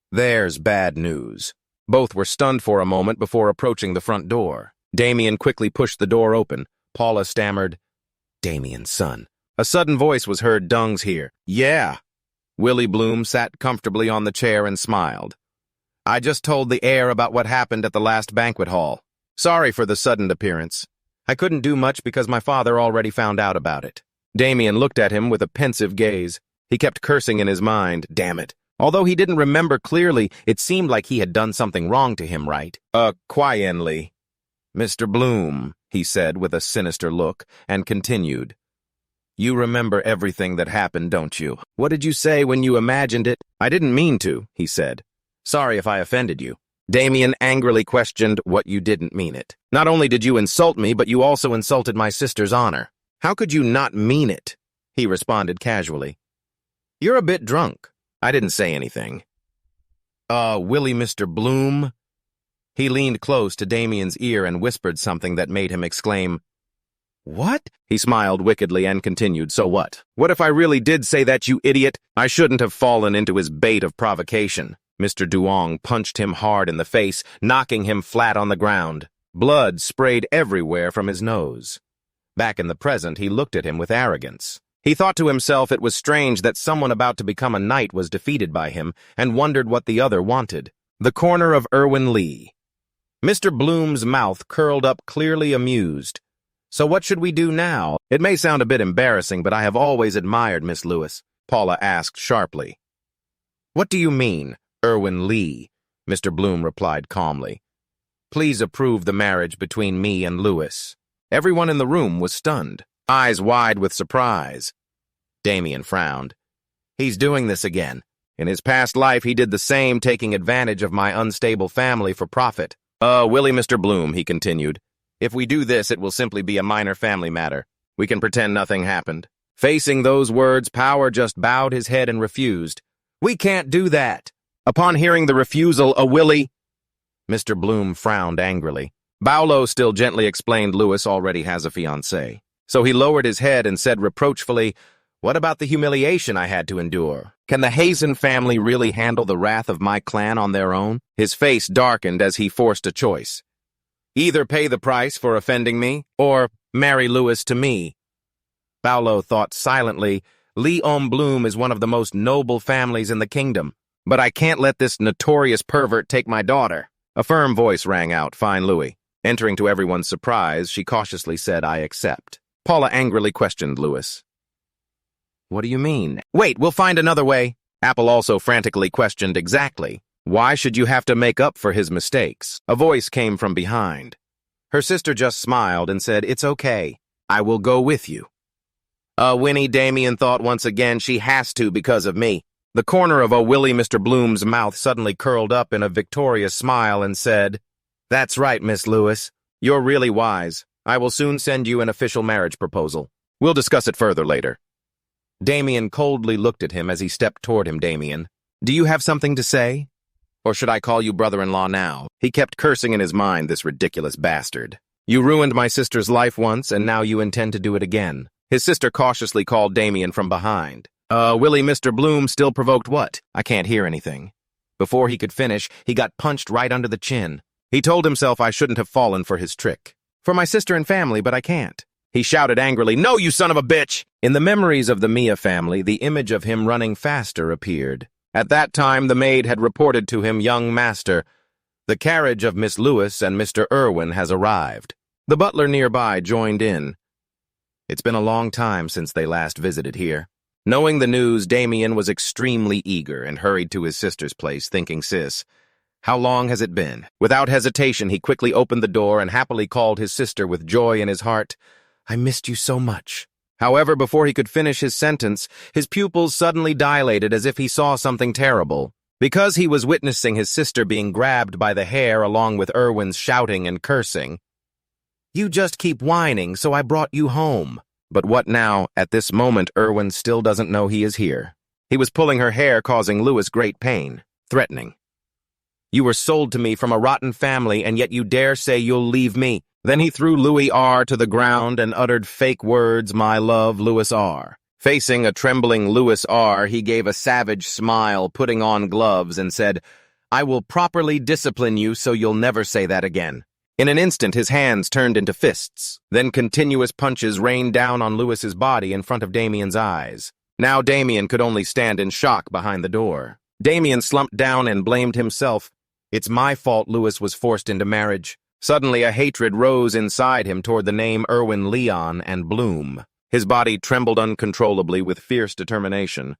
"There's bad news." Both were stunned for a moment before approaching the front door. Damien quickly pushed the door open. Paula stammered, "Damien's son." A sudden voice was heard, "Dung's here." "Yeah." Willie Bloom sat comfortably on the chair and smiled. "I just told the heir about what happened at the last banquet hall. Sorry for the sudden appearance. I couldn't do much because my father already found out about it." Damien looked at him with a pensive gaze. He kept cursing in his mind, damn it. Although he didn't remember clearly, it seemed like he had done something wrong to him, right? Quietly. "Mr. Bloom," he said with a sinister look, and continued. "You remember everything that happened, don't you? What did you say when you imagined it?" "I didn't mean to," he said. "Sorry if I offended you." Damien angrily questioned, "What, you didn't mean it? Not only did you insult me, but you also insulted my sister's honor. How could you not mean it?" He responded casually. "You're a bit drunk." I didn't say anything. Willie, Mr. Bloom?" He leaned close to Damien's ear and whispered something that made him exclaim, "What?" He smiled wickedly and continued, "So what? What if I really did say that, you idiot? I shouldn't have fallen into his bait of provocation." Mr. Duong punched him hard in the face, knocking him flat on the ground. Blood sprayed everywhere from his nose. Back in the present, he looked at him with arrogance. He thought to himself it was strange that someone about to become a knight was defeated by him, and wondered what the other wanted. The corner of Irwin Lee. Mr. Bloom's mouth curled up, clearly amused. "So what should we do now? It may sound a bit embarrassing, but I have always admired Miss Lewis," Paula asked sharply. "What do you mean, Irwin Lee?" Mr. Bloom replied calmly. "Please approve the marriage between me and Lewis." Everyone in the room was stunned, eyes wide with surprise. Damien frowned. "He's doing this again. In his past life, he did the same, taking advantage of my unstable family for profit." Willie, Mr. Bloom," he continued. "If we do this, it will simply be a minor family matter. We can pretend nothing happened." Facing those words, Power just bowed his head and refused. "We can't do that." Upon hearing the refusal, Willie... Mr. Bloom frowned angrily. Baulo still gently explained Lewis already has a fiancée. So he lowered his head and said reproachfully, "What about the humiliation I had to endure? Can the Hazen family really handle the wrath of my clan on their own?" His face darkened as he forced a choice. "Either pay the price for offending me, or marry Lewis to me." Baulo thought silently, "Lee Bloom is one of the most noble families in the kingdom. But I can't let this notorious pervert take my daughter." A firm voice rang out, "Fine, Louis." Entering to everyone's surprise, she cautiously said, "I accept." Paula angrily questioned Lewis. "What do you mean?" "Wait, we'll find another way." Apple also frantically questioned, "Exactly. Why should you have to make up for his mistakes? A voice came from behind. Her sister just smiled and said, "It's okay. I will go with you." Winnie, Damien thought once again, she has to because of me. The corner of Willie Mr. Bloom's mouth suddenly curled up in a victorious smile and said, "That's right, Miss Lewis. You're really wise. I will soon send you an official marriage proposal. We'll discuss it further later." Damien coldly looked at him as he stepped toward him. "Damien, do you have something to say? Or should I call you brother-in-law now?" He kept cursing in his mind, this ridiculous bastard. "You ruined my sister's life once, and now you intend to do it again." His sister cautiously called Damien from behind. Willie Mr. Bloom still provoked what? I can't hear anything." Before he could finish, he got punched right under the chin. He told himself, I shouldn't have fallen for his trick. For my sister and family, but I can't. He shouted angrily, "No, you son of a bitch!" In the memories of the Mia family, the image of him running faster appeared. At that time, the maid had reported to him, "Young master, the carriage of Miss Lewis and Mr. Irwin has arrived." The butler nearby joined in. It's been a long time since they last visited here. Knowing the news, Damien was extremely eager and hurried to his sister's place, thinking, "Sis, how long has it been?" Without hesitation, he quickly opened the door and happily called his sister with joy in his heart, "I missed you so much." However, before he could finish his sentence, his pupils suddenly dilated as if he saw something terrible. Because he was witnessing his sister being grabbed by the hair along with Irwin's shouting and cursing. "You just keep whining, so I brought you home." But what now? At this moment, Irwin still doesn't know he is here. He was pulling her hair, causing Lewis great pain, threatening. "You were sold to me from a rotten family, and yet you dare say you'll leave me." Then he threw Louis R. to the ground and uttered fake words, "My love, Louis R." Facing a trembling Louis R., he gave a savage smile, putting on gloves, and said, "I will properly discipline you so you'll never say that again." In an instant, his hands turned into fists. Then continuous punches rained down on Lewis's body in front of Damien's eyes. Now Damien could only stand in shock behind the door. Damien slumped down and blamed himself. "It's my fault Lewis was forced into marriage." Suddenly, a hatred rose inside him toward the name Irwin Leon and Bloom. His body trembled uncontrollably with fierce determination.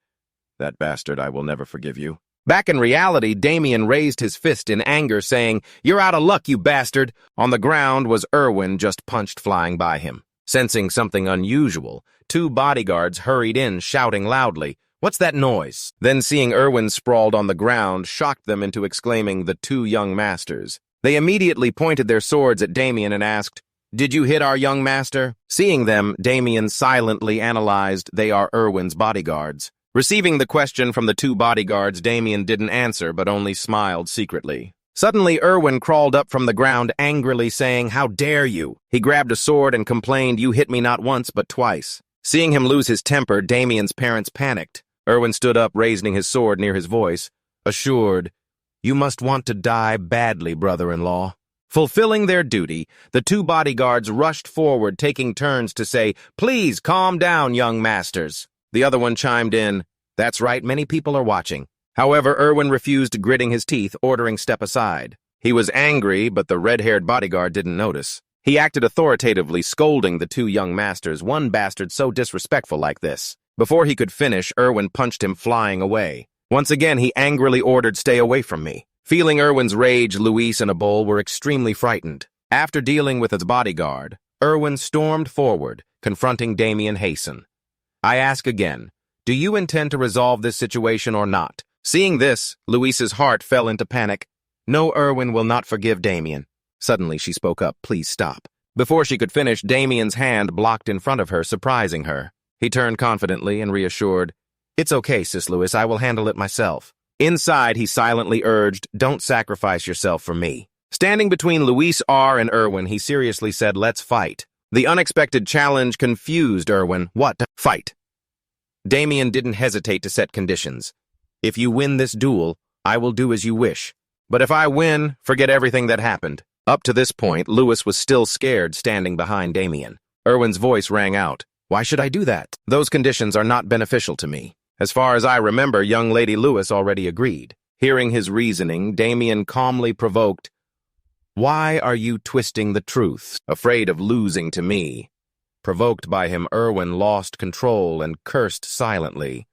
"That bastard, I will never forgive you." Back in reality, Damien raised his fist in anger, saying, "You're out of luck, you bastard." On the ground was Irwin, just punched flying by him. Sensing something unusual, 2 bodyguards hurried in, shouting loudly, "What's that noise?" Then seeing Irwin sprawled on the ground, shocked them into exclaiming, "The 2 young masters." They immediately pointed their swords at Damien and asked, "Did you hit our young master?" Seeing them, Damien silently analyzed, "They are Irwin's bodyguards." Receiving the question from the 2 bodyguards, Damien didn't answer, but only smiled secretly. Suddenly, Irwin crawled up from the ground, angrily saying, "How dare you?" He grabbed a sword and complained, "You hit me not once, but twice." Seeing him lose his temper, Damien's parents panicked. Irwin stood up, raising his sword near his voice, assured, "You must want to die badly, brother-in-law." Fulfilling their duty, the 2 bodyguards rushed forward, taking turns to say, "Please calm down, young masters." The other one chimed in, "That's right, many people are watching." However, Irwin refused, gritting his teeth, ordering step aside. He was angry, but the red-haired bodyguard didn't notice. He acted authoritatively, scolding the 2 young masters, "One bastard so disrespectful like this." Before he could finish, Irwin punched him, flying away. Once again, he angrily ordered, "Stay away from me." Feeling Irwin's rage, Luis and Abol were extremely frightened. After dealing with his bodyguard, Irwin stormed forward, confronting Damien Hasten. "I ask again, do you intend to resolve this situation or not?" Seeing this, Luis's heart fell into panic. "No, Irwin will not forgive Damien." Suddenly she spoke up, "Please stop." Before she could finish, Damien's hand blocked in front of her, surprising her. He turned confidently and reassured, "It's okay, Sis Lewis, I will handle it myself." Inside, he silently urged, "Don't sacrifice yourself for me." Standing between Luis R. and Irwin, he seriously said, "Let's fight." The unexpected challenge confused Irwin. "What? Fight?" Damien didn't hesitate to set conditions. "If you win this duel, I will do as you wish. But if I win, forget everything that happened." Up to this point, Lewis was still scared, standing behind Damien. Irwin's voice rang out, "Why should I do that? Those conditions are not beneficial to me. As far as I remember, young Lady Lewis already agreed." Hearing his reasoning, Damien calmly provoked, "Why are you twisting the truth, afraid of losing to me?" Provoked by him, Irwin lost control and cursed silently.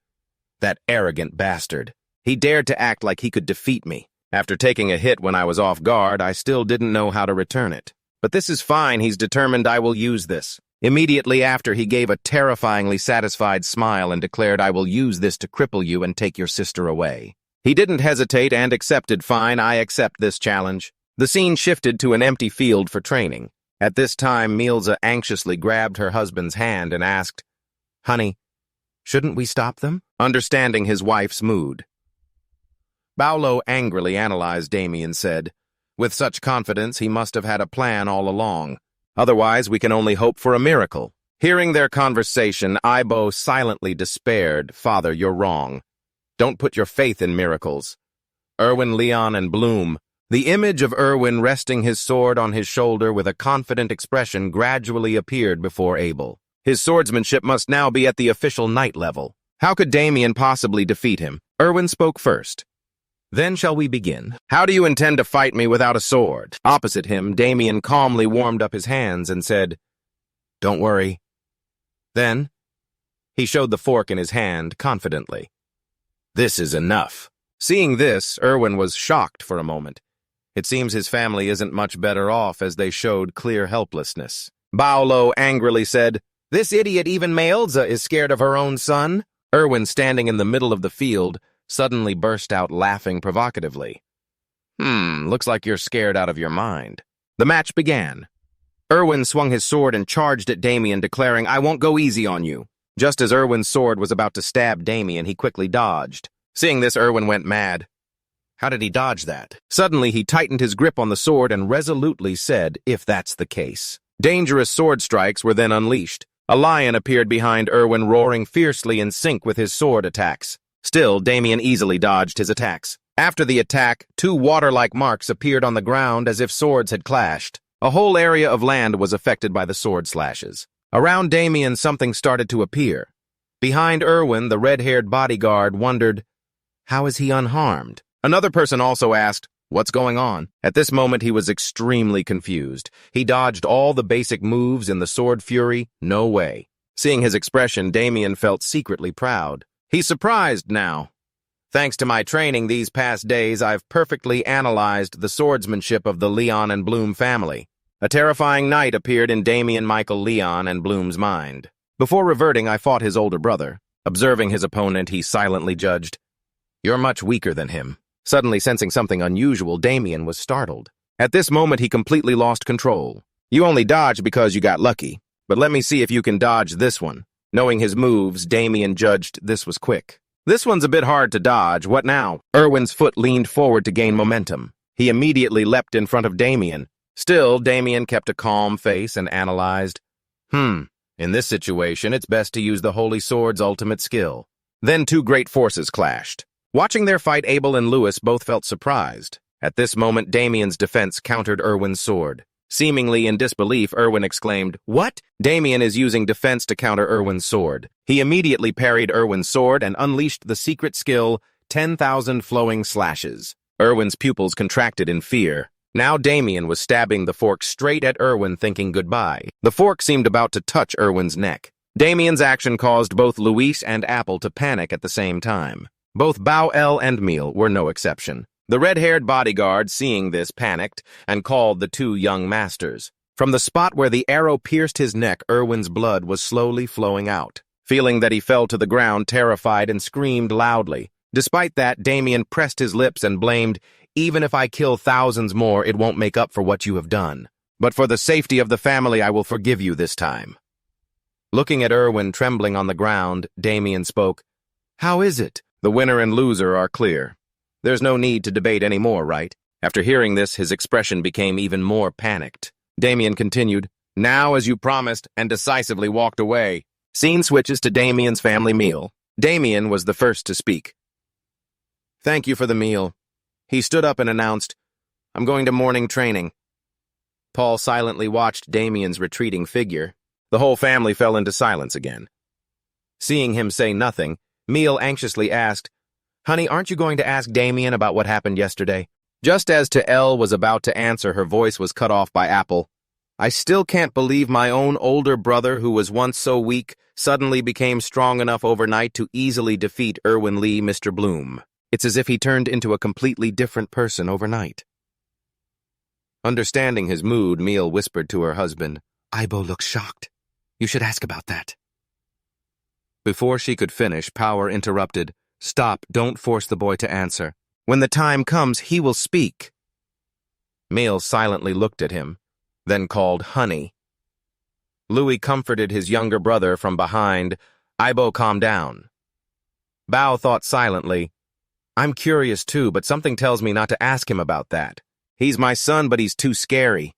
"That arrogant bastard. He dared to act like he could defeat me. After taking a hit when I was off guard, I still didn't know how to return it. But this is fine, he's determined I will use this. Immediately after, he gave a terrifyingly satisfied smile and declared, I will use this to cripple you and take your sister away. He didn't hesitate and accepted. Fine, I accept this challenge. The scene shifted to an empty field for training. At this time, Mielza anxiously grabbed her husband's hand and asked, Honey, shouldn't we stop them? Understanding his wife's mood. Baolo angrily analyzed Damien and said, with such confidence, he must have had a plan all along. Otherwise, we can only hope for a miracle. Hearing their conversation, Ibo silently despaired, Father, you're wrong. Don't put your faith in miracles. Irwin, Leon, and Bloom. The image of Irwin resting his sword on his shoulder with a confident expression gradually appeared before Abel. His swordsmanship must now be at the official knight level. How could Damien possibly defeat him? Irwin spoke first. Then shall we begin? How do you intend to fight me without a sword? Opposite him, Damien calmly warmed up his hands and said, Don't worry. Then, he showed the fork in his hand confidently. This is enough. Seeing this, Irwin was shocked for a moment. It seems his family isn't much better off as they showed clear helplessness. Baolo angrily said, This idiot even Mielza is scared of her own son? Irwin, standing in the middle of the field, suddenly burst out laughing provocatively. Looks like you're scared out of your mind. The match began. Irwin swung his sword and charged at Damien, declaring, I won't go easy on you. Just as Irwin's sword was about to stab Damien, he quickly dodged. Seeing this, Irwin went mad. How did he dodge that? Suddenly, he tightened his grip on the sword and resolutely said, if that's the case. Dangerous sword strikes were then unleashed. A lion appeared behind Irwin, roaring fiercely in sync with his sword attacks. Still, Damien easily dodged his attacks. After the attack, two water-like marks appeared on the ground as if swords had clashed. A whole area of land was affected by the sword slashes. Around Damien, something started to appear. Behind Irwin, the red-haired bodyguard wondered, how is he unharmed? Another person also asked, what's going on? At this moment, he was extremely confused. He dodged all the basic moves in the sword fury. No way. Seeing his expression, Damien felt secretly proud. He's surprised now. Thanks to my training these past days, I've perfectly analyzed the swordsmanship of the Leon and Bloom family. A terrifying knight appeared in Damien Michael Leon and Bloom's mind. Before reverting, I fought his older brother. Observing his opponent, he silently judged, You're much weaker than him. Suddenly sensing something unusual, Damien was startled. At this moment, he completely lost control. You only dodged because you got lucky, but let me see if you can dodge this one. Knowing his moves, Damien judged this was quick. This one's a bit hard to dodge. What now? Irwin's foot leaned forward to gain momentum. He immediately leapt in front of Damien. Still, Damien kept a calm face and analyzed. In this situation, it's best to use the Holy Sword's ultimate skill. Then two great forces clashed. Watching their fight, Abel and Lewis both felt surprised. At this moment, Damien's defense countered Irwin's sword. Seemingly in disbelief, Irwin exclaimed, What? Damien is using defense to counter Irwin's sword. He immediately parried Irwin's sword and unleashed the secret skill, 10,000 flowing slashes. Irwin's pupils contracted in fear. Now Damien was stabbing the fork straight at Irwin, thinking goodbye. The fork seemed about to touch Irwin's neck. Damien's action caused both Luis and Apple to panic at the same time. Both Bao-El and Meal were no exception. The red-haired bodyguard, seeing this, panicked and called the two young masters. From the spot where the arrow pierced his neck, Irwin's blood was slowly flowing out. Feeling that he fell to the ground, terrified, and screamed loudly. Despite that, Damien pressed his lips and blamed, Even if I kill thousands more, it won't make up for what you have done. But for the safety of the family, I will forgive you this time. Looking at Irwin trembling on the ground, Damien spoke, How is it? The winner and loser are clear. There's no need to debate any more, right? After hearing this, his expression became even more panicked. Damien continued, Now, as you promised, and decisively walked away. Scene switches to Damien's family meal. Damien was the first to speak. Thank you for the meal. He stood up and announced, I'm going to morning training. Paul silently watched Damien's retreating figure. The whole family fell into silence again. Seeing him say nothing, Meal anxiously asked, Honey, aren't you going to ask Damien about what happened yesterday? Just as Ta'el was about to answer, her voice was cut off by Apple. I still can't believe my own older brother, who was once so weak, suddenly became strong enough overnight to easily defeat Irwin Lee, Mr. Bloom. It's as if he turned into a completely different person overnight. Understanding his mood, Meal whispered to her husband, "Aibo looks shocked. You should ask about that." Before she could finish, Power interrupted. "Stop, don't force the boy to answer. When the time comes, he will speak." Meal silently looked at him, then called honey. Louis comforted his younger brother from behind. "Aibo, calm down." Bao thought silently, "I'm curious too, but something tells me not to ask him about that. He's my son, but he's too scary."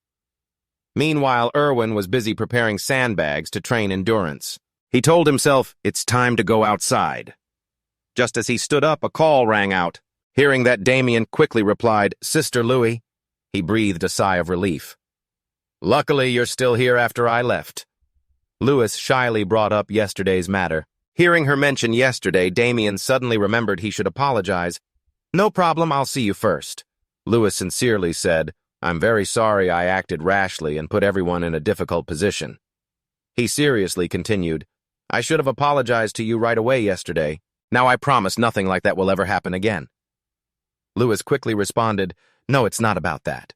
Meanwhile, Irwin was busy preparing sandbags to train endurance. He told himself, it's time to go outside. Just as he stood up, a call rang out. Hearing that, Damien quickly replied, "Sister Louis." He breathed a sigh of relief. "Luckily, you're still here after I left." Louis shyly brought up yesterday's matter. Hearing her mention yesterday, Damien suddenly remembered he should apologize. "No problem, I'll see you first." Louis sincerely said, "I'm very sorry I acted rashly and put everyone in a difficult position." He seriously continued, "I should have apologized to you right away yesterday. Now I promise nothing like that will ever happen again." Louis quickly responded, "No, it's not about that."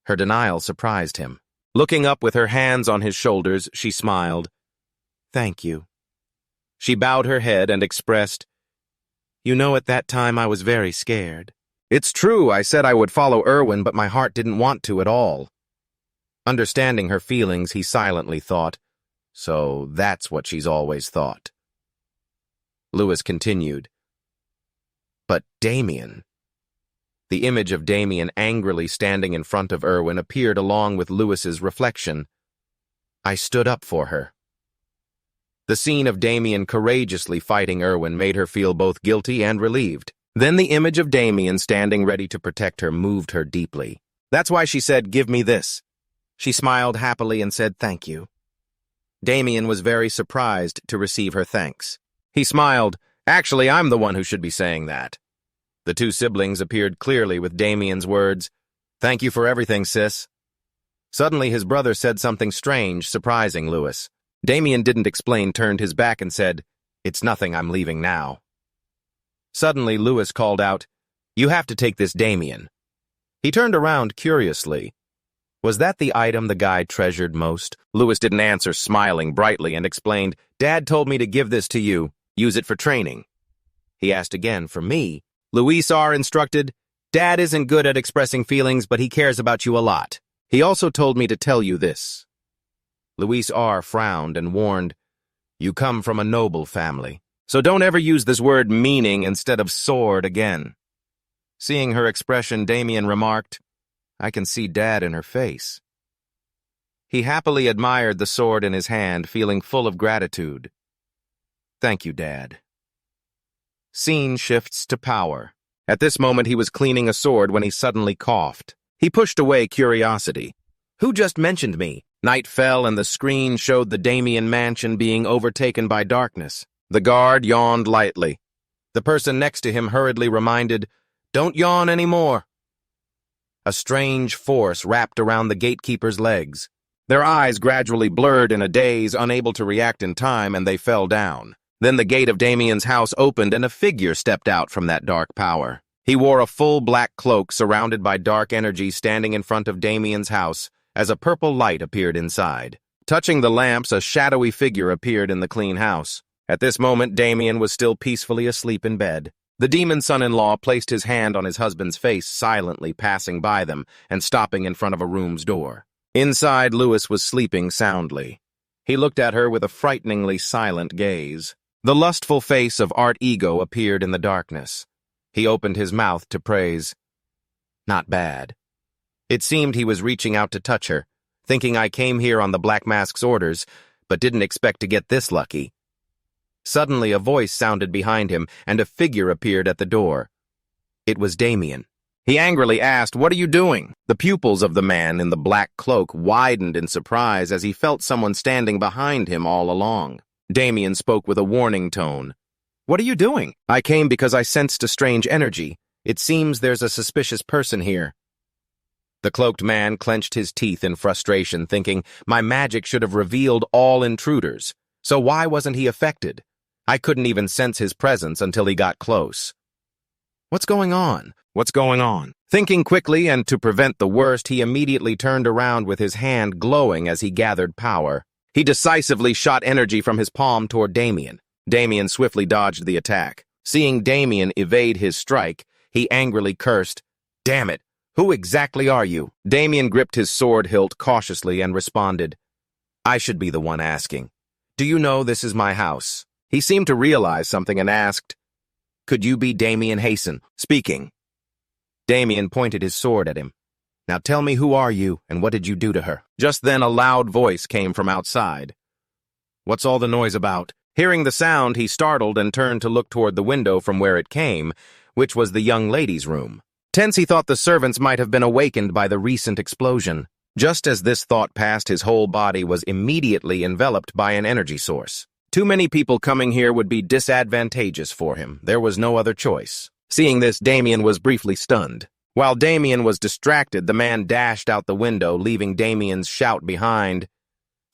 Her denial surprised him. Looking up with her hands on his shoulders, she smiled. "Thank you." She bowed her head and expressed, "You know, at that time I was very scared. It's true, I said I would follow Irwin, but my heart didn't want to at all." Understanding her feelings, he silently thought, so that's what she's always thought. Louis continued, "But Damien." The image of Damien angrily standing in front of Irwin appeared along with Louis's reflection. "I stood up for her." The scene of Damien courageously fighting Irwin made her feel both guilty and relieved. Then the image of Damien standing ready to protect her moved her deeply. That's why she said, "Give me this." She smiled happily and said, "Thank you." Damien was very surprised to receive her thanks. He smiled, "Actually, I'm the one who should be saying that." The two siblings appeared clearly with Damien's words, "Thank you for everything, sis." Suddenly his brother said something strange, surprising Louis. Damien didn't explain, turned his back and said, "It's nothing, I'm leaving now." Suddenly Louis called out, "You have to take this, Damien." He turned around curiously. Was that the item the guy treasured most? Louis didn't answer, smiling brightly, and explained, "Dad told me to give this to you. Use it for training." He asked again, "For me?" Louis R. instructed, "Dad isn't good at expressing feelings, but he cares about you a lot. He also told me to tell you this." Louis R. frowned and warned, "You come from a noble family, so don't ever use this word meaning instead of sword again." Seeing her expression, Damien remarked, "I can see Dad in her face." He happily admired the sword in his hand, feeling full of gratitude. "Thank you, Dad." Scene shifts to Power. At this moment, he was cleaning a sword when he suddenly coughed. He pushed away curiosity. "Who just mentioned me?" Night fell and the screen showed the Damien mansion being overtaken by darkness. The guard yawned lightly. The person next to him hurriedly reminded, "Don't yawn anymore." A strange force wrapped around the gatekeeper's legs. Their eyes gradually blurred in a daze, unable to react in time, and they fell down. Then the gate of Damien's house opened and a figure stepped out from that dark power. He wore a full black cloak surrounded by dark energy, standing in front of Damien's house as a purple light appeared inside. Touching the lamps, a shadowy figure appeared in the clean house. At this moment, Damien was still peacefully asleep in bed. The demon son-in-law placed his hand on his husband's face, silently passing by them and stopping in front of a room's door. Inside, Louis was sleeping soundly. He looked at her with a frighteningly silent gaze. The lustful face of Art Ego appeared in the darkness. He opened his mouth to praise. Not bad. It seemed he was reaching out to touch her, thinking I came here on the Black Mask's orders, but didn't expect to get this lucky. Suddenly a voice sounded behind him, and a figure appeared at the door. It was Damien. He angrily asked, "What are you doing?" The pupils of the man in the black cloak widened in surprise as he felt someone standing behind him all along. Damien spoke with a warning tone. "What are you doing?" "I came because I sensed a strange energy. It seems there's a suspicious person here." The cloaked man clenched his teeth in frustration, thinking, my magic should have revealed all intruders. So why wasn't he affected? I couldn't even sense his presence until he got close. What's going on? What's going on? Thinking quickly and to prevent the worst, he immediately turned around with his hand glowing as he gathered power. He decisively shot energy from his palm toward Damien. Damien swiftly dodged the attack. Seeing Damien evade his strike, he angrily cursed, "Damn it! Who exactly are you?" Damien gripped his sword hilt cautiously and responded, "I should be the one asking. Do you know this is my house?" He seemed to realize something and asked, "Could you be Damien Hasten?" Speaking. Damien pointed his sword at him. "Now tell me, who are you, and what did you do to her?" Just then a loud voice came from outside. "What's all the noise about?" Hearing the sound, he startled and turned to look toward the window from where it came, which was the young lady's room. Tense, he thought the servants might have been awakened by the recent explosion. Just as this thought passed, his whole body was immediately enveloped by an energy source. Too many people coming here would be disadvantageous for him. There was no other choice. Seeing this, Damien was briefly stunned. While Damien was distracted, the man dashed out the window, leaving Damien's shout behind.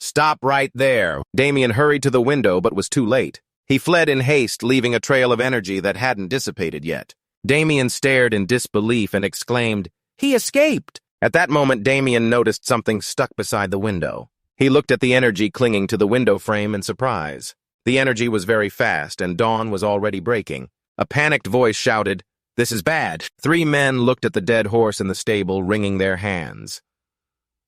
"Stop right there!" Damien hurried to the window, but was too late. He fled in haste, leaving a trail of energy that hadn't dissipated yet. Damien stared in disbelief and exclaimed, "He escaped!" At that moment, Damien noticed something stuck beside the window. He looked at the energy clinging to the window frame in surprise. The energy was very fast, and dawn was already breaking. A panicked voice shouted, "This is bad!" 3 men looked at the dead horse in the stable, wringing their hands.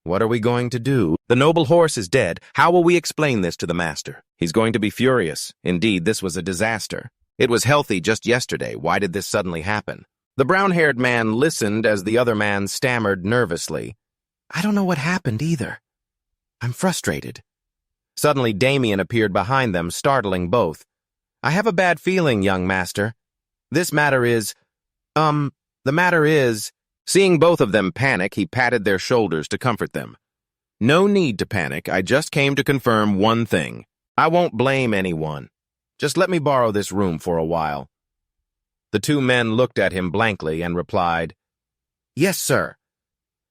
"What are we going to do? The noble horse is dead. How will we explain this to the master? He's going to be furious. Indeed, this was a disaster. It was healthy just yesterday. Why did this suddenly happen?" The brown-haired man listened as the other man stammered nervously, "I don't know what happened either. I'm frustrated." Suddenly, Damien appeared behind them, startling both. "I have a bad feeling, young master. The matter is... Seeing both of them panic, he patted their shoulders to comfort them. "No need to panic. I just came to confirm one thing. I won't blame anyone. Just let me borrow this room for a while." The 2 men looked at him blankly and replied, "Yes, sir."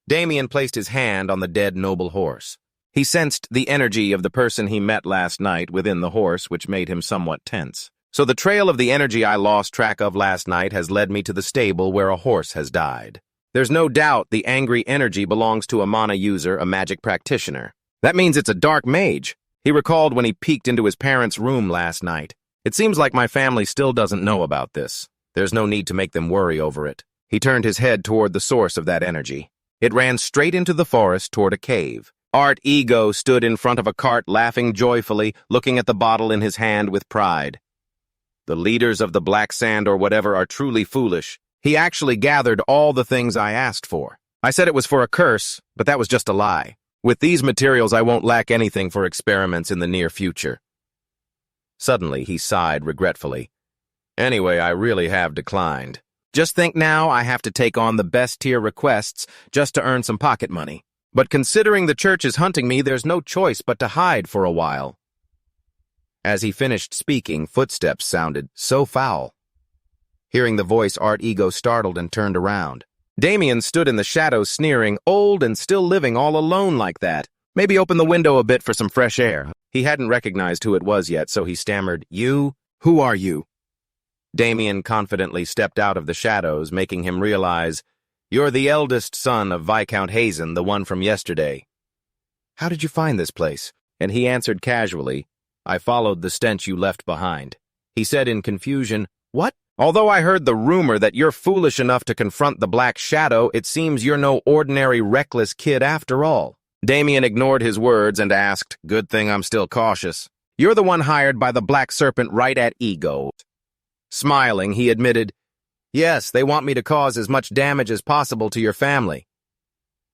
Damien placed his hand on the dead noble horse. He sensed the energy of the person he met last night within the horse, which made him somewhat tense. "So the trail of the energy I lost track of last night has led me to the stable where a horse has died. There's no doubt the angry energy belongs to a mana user, a magic practitioner. That means it's a dark mage." He recalled when he peeked into his parents' room last night. "It seems like my family still doesn't know about this. There's no need to make them worry over it." He turned his head toward the source of that energy. It ran straight into the forest toward a cave. Art Ego stood in front of a cart, laughing joyfully, looking at the bottle in his hand with pride. "The leaders of the Black Sand or whatever are truly foolish. He actually gathered all the things I asked for. I said it was for a curse, but that was just a lie. With these materials, I won't lack anything for experiments in the near future." Suddenly, he sighed regretfully. "Anyway, I really have declined. Just think now, I have to take on the best-tier requests just to earn some pocket money. But considering the church is hunting me, there's no choice but to hide for a while." As he finished speaking, footsteps sounded so foul. Hearing the voice, Art Ego startled and turned around. Damien stood in the shadows sneering, "Old and still living all alone like that. Maybe open the window a bit for some fresh air." He hadn't recognized who it was yet, so he stammered, "You? Who are you?" Damien confidently stepped out of the shadows, making him realize, "You're the eldest son of Viscount Hazen, the one from yesterday." "How did you find this place?" And he answered casually, "I followed the stench you left behind." He said in confusion, "What? Although I heard the rumor that you're foolish enough to confront the Black Shadow, it seems you're no ordinary reckless kid after all." Damien ignored his words and asked, "Good thing I'm still cautious. You're the one hired by the Black Serpent right at Ego." Smiling, he admitted, "Yes, they want me to cause as much damage as possible to your family."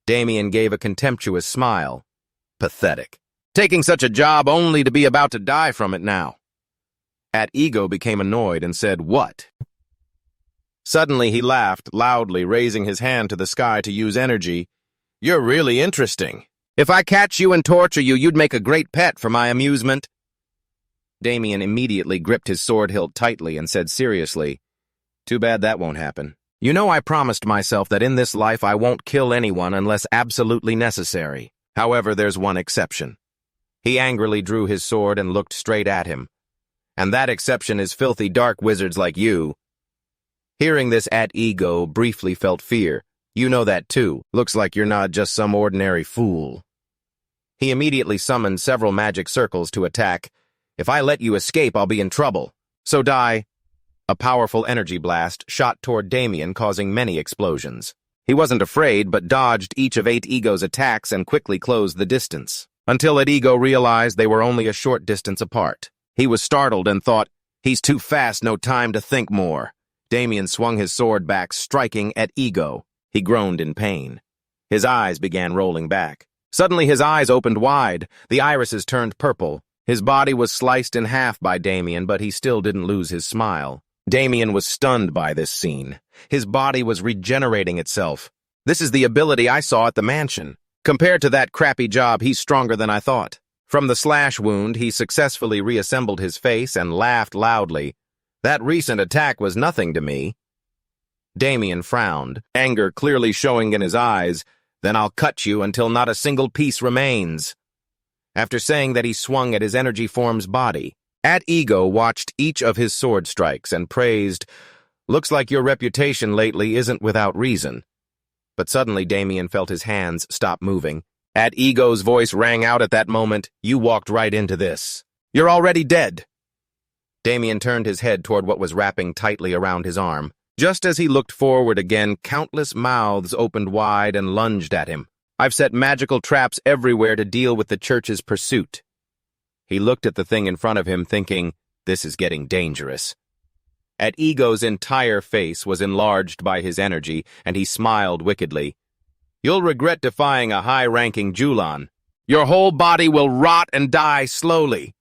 Damien gave a contemptuous smile. Pathetic. Taking such a job only to be about to die from it now. At Ego became annoyed and said, "What?" Suddenly he laughed loudly, raising his hand to the sky to use energy. "You're really interesting. If I catch you and torture you, you'd make a great pet for my amusement." Damien immediately gripped his sword hilt tightly and said seriously, "Too bad that won't happen. You know I promised myself that in this life I won't kill anyone unless absolutely necessary. However, there's one exception." He angrily drew his sword and looked straight at him. "And that exception is filthy dark wizards like you." Hearing this, At Ego briefly felt fear. You know that too. Looks like you're not just some ordinary fool. He immediately summoned several magic circles to attack. If I let you escape, I'll be in trouble. So die. A powerful energy blast shot toward Damien, causing many explosions. He wasn't afraid, but dodged each of 8 Ego's attacks and quickly closed the distance, until At Ego realized they were only a short distance apart. He was startled and thought, he's too fast, no time to think more. Damien swung his sword back, striking At Ego. He groaned in pain. His eyes began rolling back. Suddenly his eyes opened wide. The irises turned purple. His body was sliced in half by Damien, but he still didn't lose his smile. Damien was stunned by this scene. His body was regenerating itself. This is the ability I saw at the mansion. Compared to that crappy job, he's stronger than I thought. From the slash wound, he successfully reassembled his face and laughed loudly. That recent attack was nothing to me. Damien frowned, anger clearly showing in his eyes. Then I'll cut you until not a single piece remains. After saying that, he swung at his energy form's body. At Ego watched each of his sword strikes and praised, "Looks like your reputation lately isn't without reason." But suddenly Damien felt his hands stop moving. At Ego's voice rang out at that moment, "You walked right into this. You're already dead." Damien turned his head toward what was wrapping tightly around his arm. Just as he looked forward again, countless mouths opened wide and lunged at him. "I've set magical traps everywhere to deal with the church's pursuit." He looked at the thing in front of him, thinking, this is getting dangerous. At Ego's entire face was enlarged by his energy, and he smiled wickedly. "You'll regret defying a high-ranking Julan. Your whole body will rot and die slowly."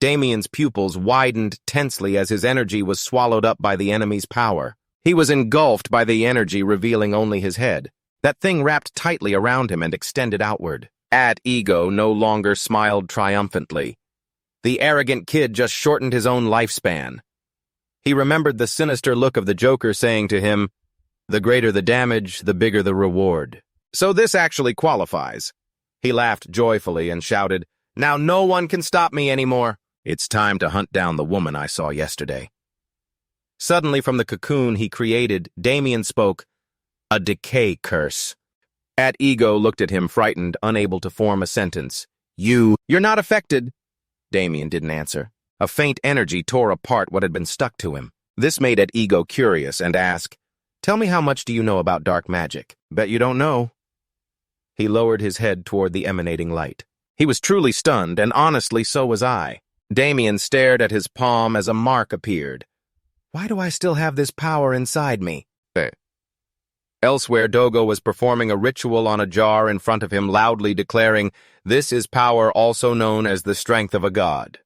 Damien's pupils widened tensely as his energy was swallowed up by the enemy's power. He was engulfed by the energy, revealing only his head. That thing wrapped tightly around him and extended outward. At Ego no longer smiled triumphantly. The arrogant kid just shortened his own lifespan. He remembered the sinister look of the Joker saying to him, "The greater the damage, the bigger the reward." So this actually qualifies. He laughed joyfully and shouted, "Now no one can stop me anymore. It's time to hunt down the woman I saw yesterday." Suddenly from the cocoon he created, Damien spoke, "A decay curse." At Ego looked at him, frightened, unable to form a sentence. You're not affected." Damien didn't answer. A faint energy tore apart what had been stuck to him. This made At Ego curious and asked, "Tell me, how much do you know about dark magic?" "Bet you don't know." He lowered his head toward the emanating light. He was truly stunned, and honestly so was I. Damien stared at his palm as a mark appeared. Why do I still have this power inside me? Elsewhere, Dogo was performing a ritual on a jar in front of him, loudly declaring, "This is power also known as the strength of a god."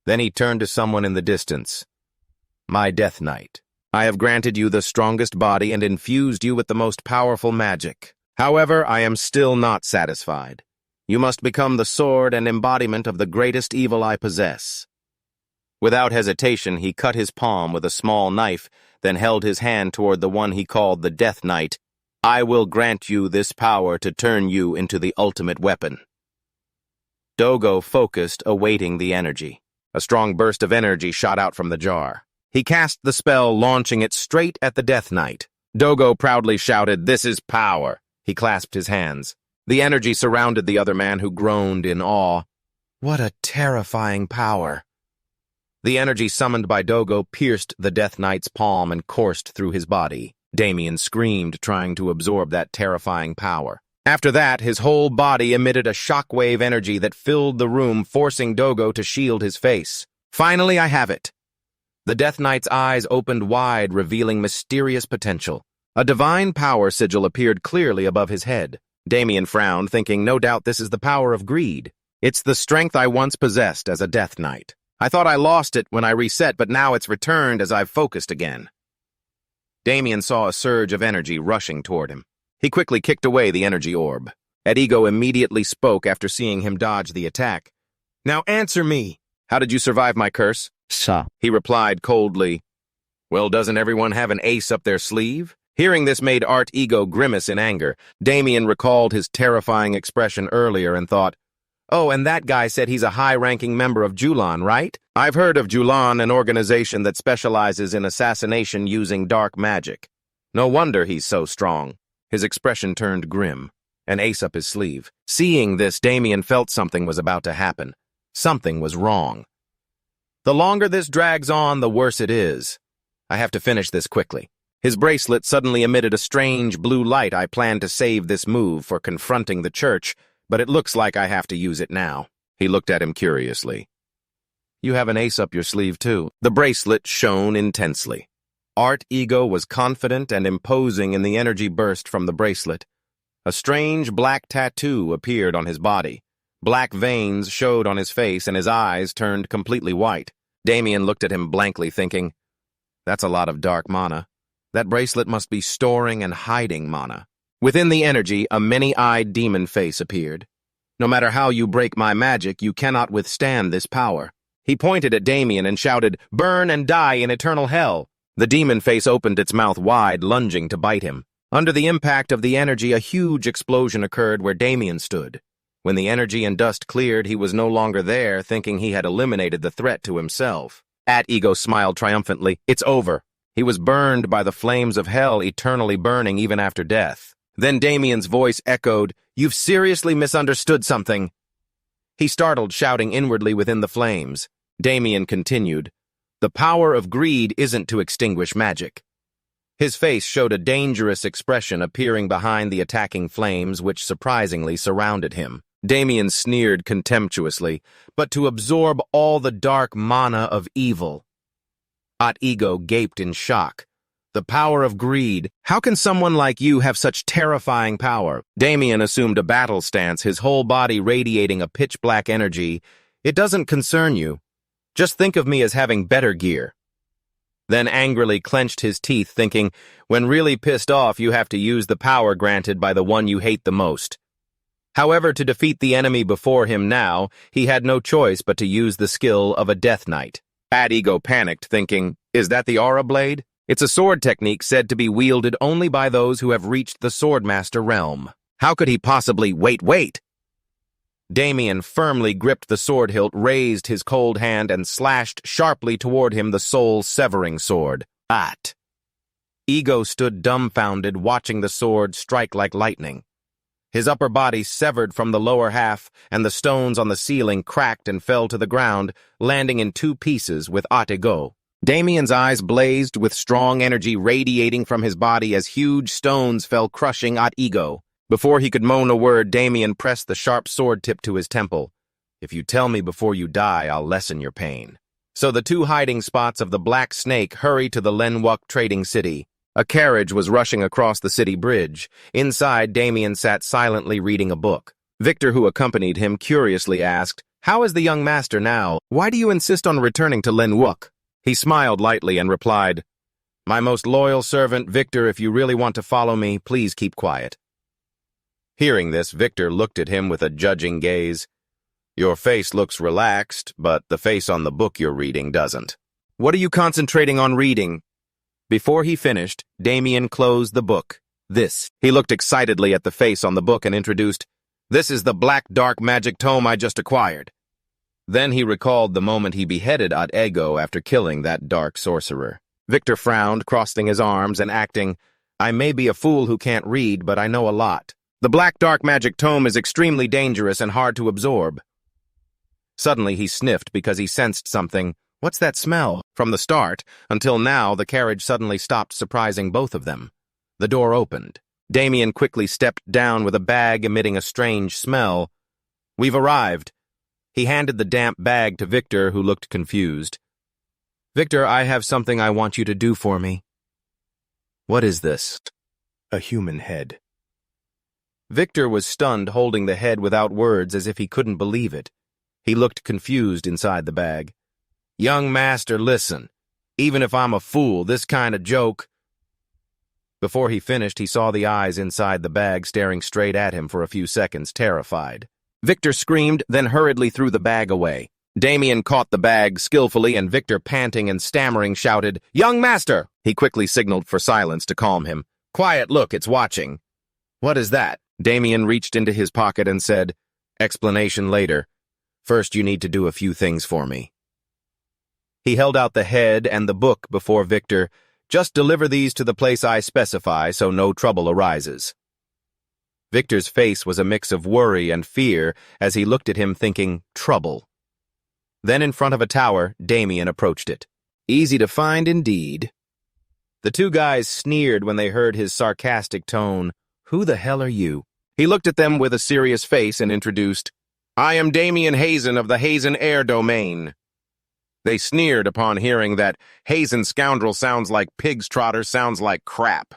Then he turned to someone in the distance. "My Death Knight, I have granted you the strongest body and infused you with the most powerful magic. However, I am still not satisfied. You must become the sword and embodiment of the greatest evil I possess." Without hesitation, he cut his palm with a small knife, then held his hand toward the one he called the Death Knight. "I will grant you this power to turn you into the ultimate weapon." Dogo focused, awaiting the energy. A strong burst of energy shot out from the jar. He cast the spell, launching it straight at the Death Knight. Dogo proudly shouted, "This is power." He clasped his hands. The energy surrounded the other man, who groaned in awe. What a terrifying power! The energy summoned by Dogo pierced the Death Knight's palm and coursed through his body. Damien screamed, trying to absorb that terrifying power. After that, his whole body emitted a shockwave energy that filled the room, forcing Dogo to shield his face. "Finally, I have it." The Death Knight's eyes opened wide, revealing mysterious potential. A divine power sigil appeared clearly above his head. Damien frowned, thinking, no doubt this is the power of greed. It's the strength I once possessed as a Death Knight. I thought I lost it when I reset, but now it's returned as I've focused again. Damien saw a surge of energy rushing toward him. He quickly kicked away the energy orb. At Ego immediately spoke after seeing him dodge the attack. "Now answer me. How did you survive my curse?" Sa. He replied coldly. "Well, doesn't everyone have an ace up their sleeve?" Hearing this made At Ego grimace in anger. Damien recalled his terrifying expression earlier and thought, Oh, and that guy said he's a high-ranking member of Julan, right? I've heard of Julan, an organization that specializes in assassination using dark magic. No wonder he's so strong. His expression turned grim, an ace up his sleeve. Seeing this, Damien felt something was about to happen. Something was wrong. The longer this drags on, the worse it is. I have to finish this quickly. His bracelet suddenly emitted a strange blue light. I planned to save this move for confronting the church, but it looks like I have to use it now. He looked at him curiously. You have an ace up your sleeve, too. The bracelet shone intensely. Art Ego was confident and imposing in the energy burst from the bracelet. A strange black tattoo appeared on his body. Black veins showed on his face and his eyes turned completely white. Damien looked at him blankly, thinking, that's a lot of dark mana. That bracelet must be storing and hiding mana. Within the energy, a many-eyed demon face appeared. No matter how you break my magic, you cannot withstand this power. He pointed at Damien and shouted, burn and die in eternal hell. The demon face opened its mouth wide, lunging to bite him. Under the impact of the energy, a huge explosion occurred where Damien stood. When the energy and dust cleared, he was no longer there, thinking he had eliminated the threat to himself. At Ego smiled triumphantly. It's over. He was burned by the flames of hell, eternally burning even after death. Then Damien's voice echoed, you've seriously misunderstood something. He startled, shouting inwardly within the flames. Damien continued, the power of greed isn't to extinguish magic. His face showed a dangerous expression appearing behind the attacking flames which surprisingly surrounded him. Damien sneered contemptuously, but to absorb all the dark mana of evil. At Ego gaped in shock. The power of greed. How can someone like you have such terrifying power? Damien assumed a battle stance, his whole body radiating a pitch-black energy. It doesn't concern you. Just think of me as having better gear. Then angrily clenched his teeth, thinking, when really pissed off, you have to use the power granted by the one you hate the most. However, to defeat the enemy before him now, he had no choice but to use the skill of a Death Knight. At Ego panicked, thinking, is that the Aura Blade? It's a sword technique said to be wielded only by those who have reached the Swordmaster realm. How could he possibly wait? Damien firmly gripped the sword hilt, raised his cold hand, and slashed sharply toward him the soul-severing sword. At Ego stood dumbfounded, watching the sword strike like lightning. His upper body severed from the lower half, and the stones on the ceiling cracked and fell to the ground, landing in two pieces with At Ego. Damien's eyes blazed with strong energy radiating from his body as huge stones fell crushing At Ego. Before he could moan a word, Damien pressed the sharp sword tip to his temple. If you tell me before you die, I'll lessen your pain. So the two hiding spots of the Black Snake hurried to the Lenwuk trading city. A carriage was rushing across the city bridge. Inside, Damien sat silently reading a book. Victor, who accompanied him, curiously asked, how is the young master now? Why do you insist on returning to Lenwuk? He smiled lightly and replied, my most loyal servant, Victor, if you really want to follow me, please keep quiet. Hearing this, Victor looked at him with a judging gaze. Your face looks relaxed, but the face on the book you're reading doesn't. What are you concentrating on reading? Before he finished, Damien closed the book. He looked excitedly at the face on the book and introduced, this is the black dark magic tome I just acquired. Then he recalled the moment he beheaded At Ego after killing that dark sorcerer. Victor frowned, crossing his arms and acting, I may be a fool who can't read, but I know a lot. The black dark magic tome is extremely dangerous and hard to absorb. Suddenly he sniffed because he sensed something. What's that smell? From the start, until now, the carriage suddenly stopped, surprising both of them. The door opened. Damien quickly stepped down with a bag emitting a strange smell. We've arrived. He handed the damp bag to Victor, who looked confused. Victor, I have something I want you to do for me. What is this? A human head. Victor was stunned, holding the head without words as if he couldn't believe it. He looked confused inside the bag. Young master, listen. Even if I'm a fool, this kind of joke... Before he finished, he saw the eyes inside the bag staring straight at him for a few seconds, terrified. Victor screamed, then hurriedly threw the bag away. Damien caught the bag skillfully, and Victor, panting and stammering, shouted, Young master! He quickly signaled for silence to calm him. Quiet, look, it's watching. What is that? Damien reached into his pocket and said, Explanation later. First, you need to do a few things for me. He held out the head and the book before Victor. Just deliver these to the place I specify so no trouble arises. Victor's face was a mix of worry and fear as he looked at him thinking, trouble. Then in front of a tower, Damien approached it. Easy to find indeed. The two guys sneered when they heard his sarcastic tone. Who the hell are you? He looked at them with a serious face and introduced, I am Damien Hazen of the Hazen Air Domain. They sneered upon hearing that Hazen scoundrel sounds like pig's trotter sounds like crap.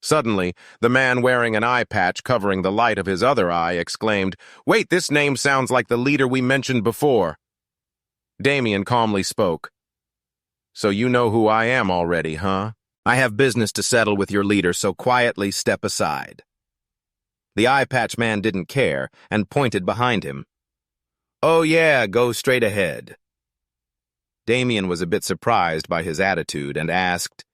Suddenly, the man wearing an eye patch covering the light of his other eye exclaimed, Wait, this name sounds like the leader we mentioned before. Damien calmly spoke. So you know who I am already, huh? I have business to settle with your leader, so quietly step aside. The eye patch man didn't care and pointed behind him. Oh yeah, go straight ahead. Damien was a bit surprised by his attitude and asked,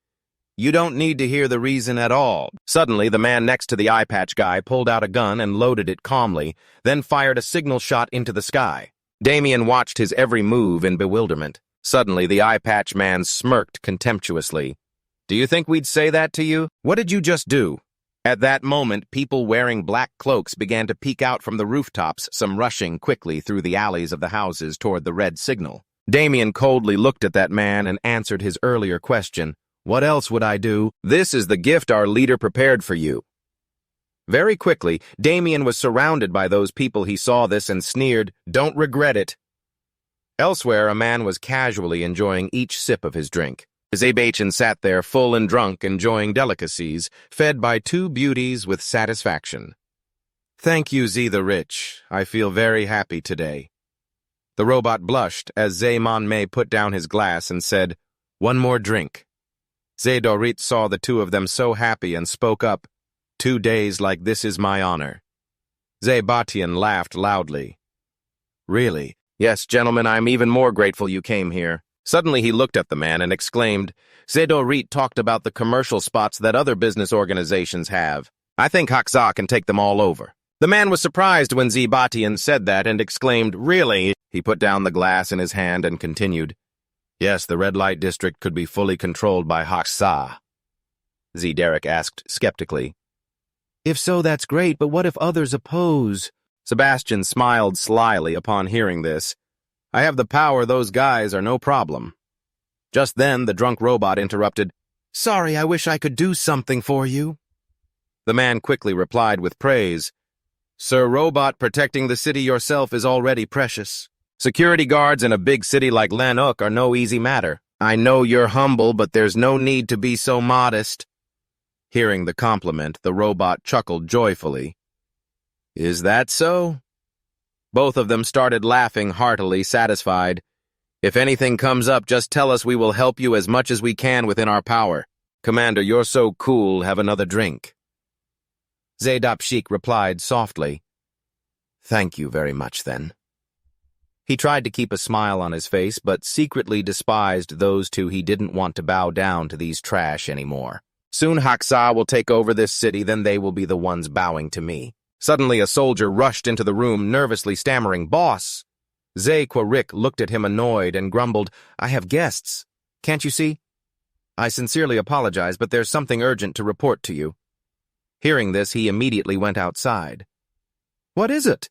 You don't need to hear the reason at all. Suddenly, the man next to the eye patch guy pulled out a gun and loaded it calmly, then fired a signal shot into the sky. Damien watched his every move in bewilderment. Suddenly, the eye patch man smirked contemptuously. Do you think we'd say that to you? What did you just do? At that moment, people wearing black cloaks began to peek out from the rooftops, some rushing quickly through the alleys of the houses toward the red signal. Damien coldly looked at that man and answered his earlier question. What else would I do? This is the gift our leader prepared for you. Very quickly, Damien was surrounded by those people. He saw this and sneered, Don't regret it. Elsewhere, a man was casually enjoying each sip of his drink. Zabachan sat there full and drunk, enjoying delicacies, fed by two beauties with satisfaction. Thank you, Z the Rich. I feel very happy today. The robot blushed as Zayman May put down his glass and said, One more drink. Zaydorit saw the two of them so happy and spoke up, 2 days like this is my honor. Zaybatian laughed loudly. Really? Yes, gentlemen, I'm even more grateful you came here. Suddenly he looked at the man and exclaimed, Zaydorit talked about the commercial spots that other business organizations have. I think Hakza can take them all over. The man was surprised when Zaybatian said that and exclaimed, Really? He put down the glass in his hand and continued, Yes, the red light district could be fully controlled by Hakza. Z. Derek asked skeptically. If so, that's great, but what if others oppose? Sebastian smiled slyly upon hearing this. I have the power, those guys are no problem. Just then, the drunk robot interrupted, Sorry, I wish I could do something for you. The man quickly replied with praise. Sir Robot, protecting the city yourself is already precious. Security guards in a big city like Lanuk are no easy matter. I know you're humble, but there's no need to be so modest. Hearing the compliment, the robot chuckled joyfully. Is that so? Both of them started laughing heartily, satisfied. If anything comes up, just tell us, we will help you as much as we can within our power. Commander, you're so cool, have another drink. Zaydop replied softly. Thank you very much, then. He tried to keep a smile on his face, but secretly despised those two. He didn't want to bow down to these trash anymore. Soon Hakza will take over this city, then they will be the ones bowing to me. Suddenly a soldier rushed into the room, nervously stammering, Boss! Zay-Quarik looked at him annoyed and grumbled, I have guests. Can't you see? I sincerely apologize, but there's something urgent to report to you. Hearing this, he immediately went outside. What is it?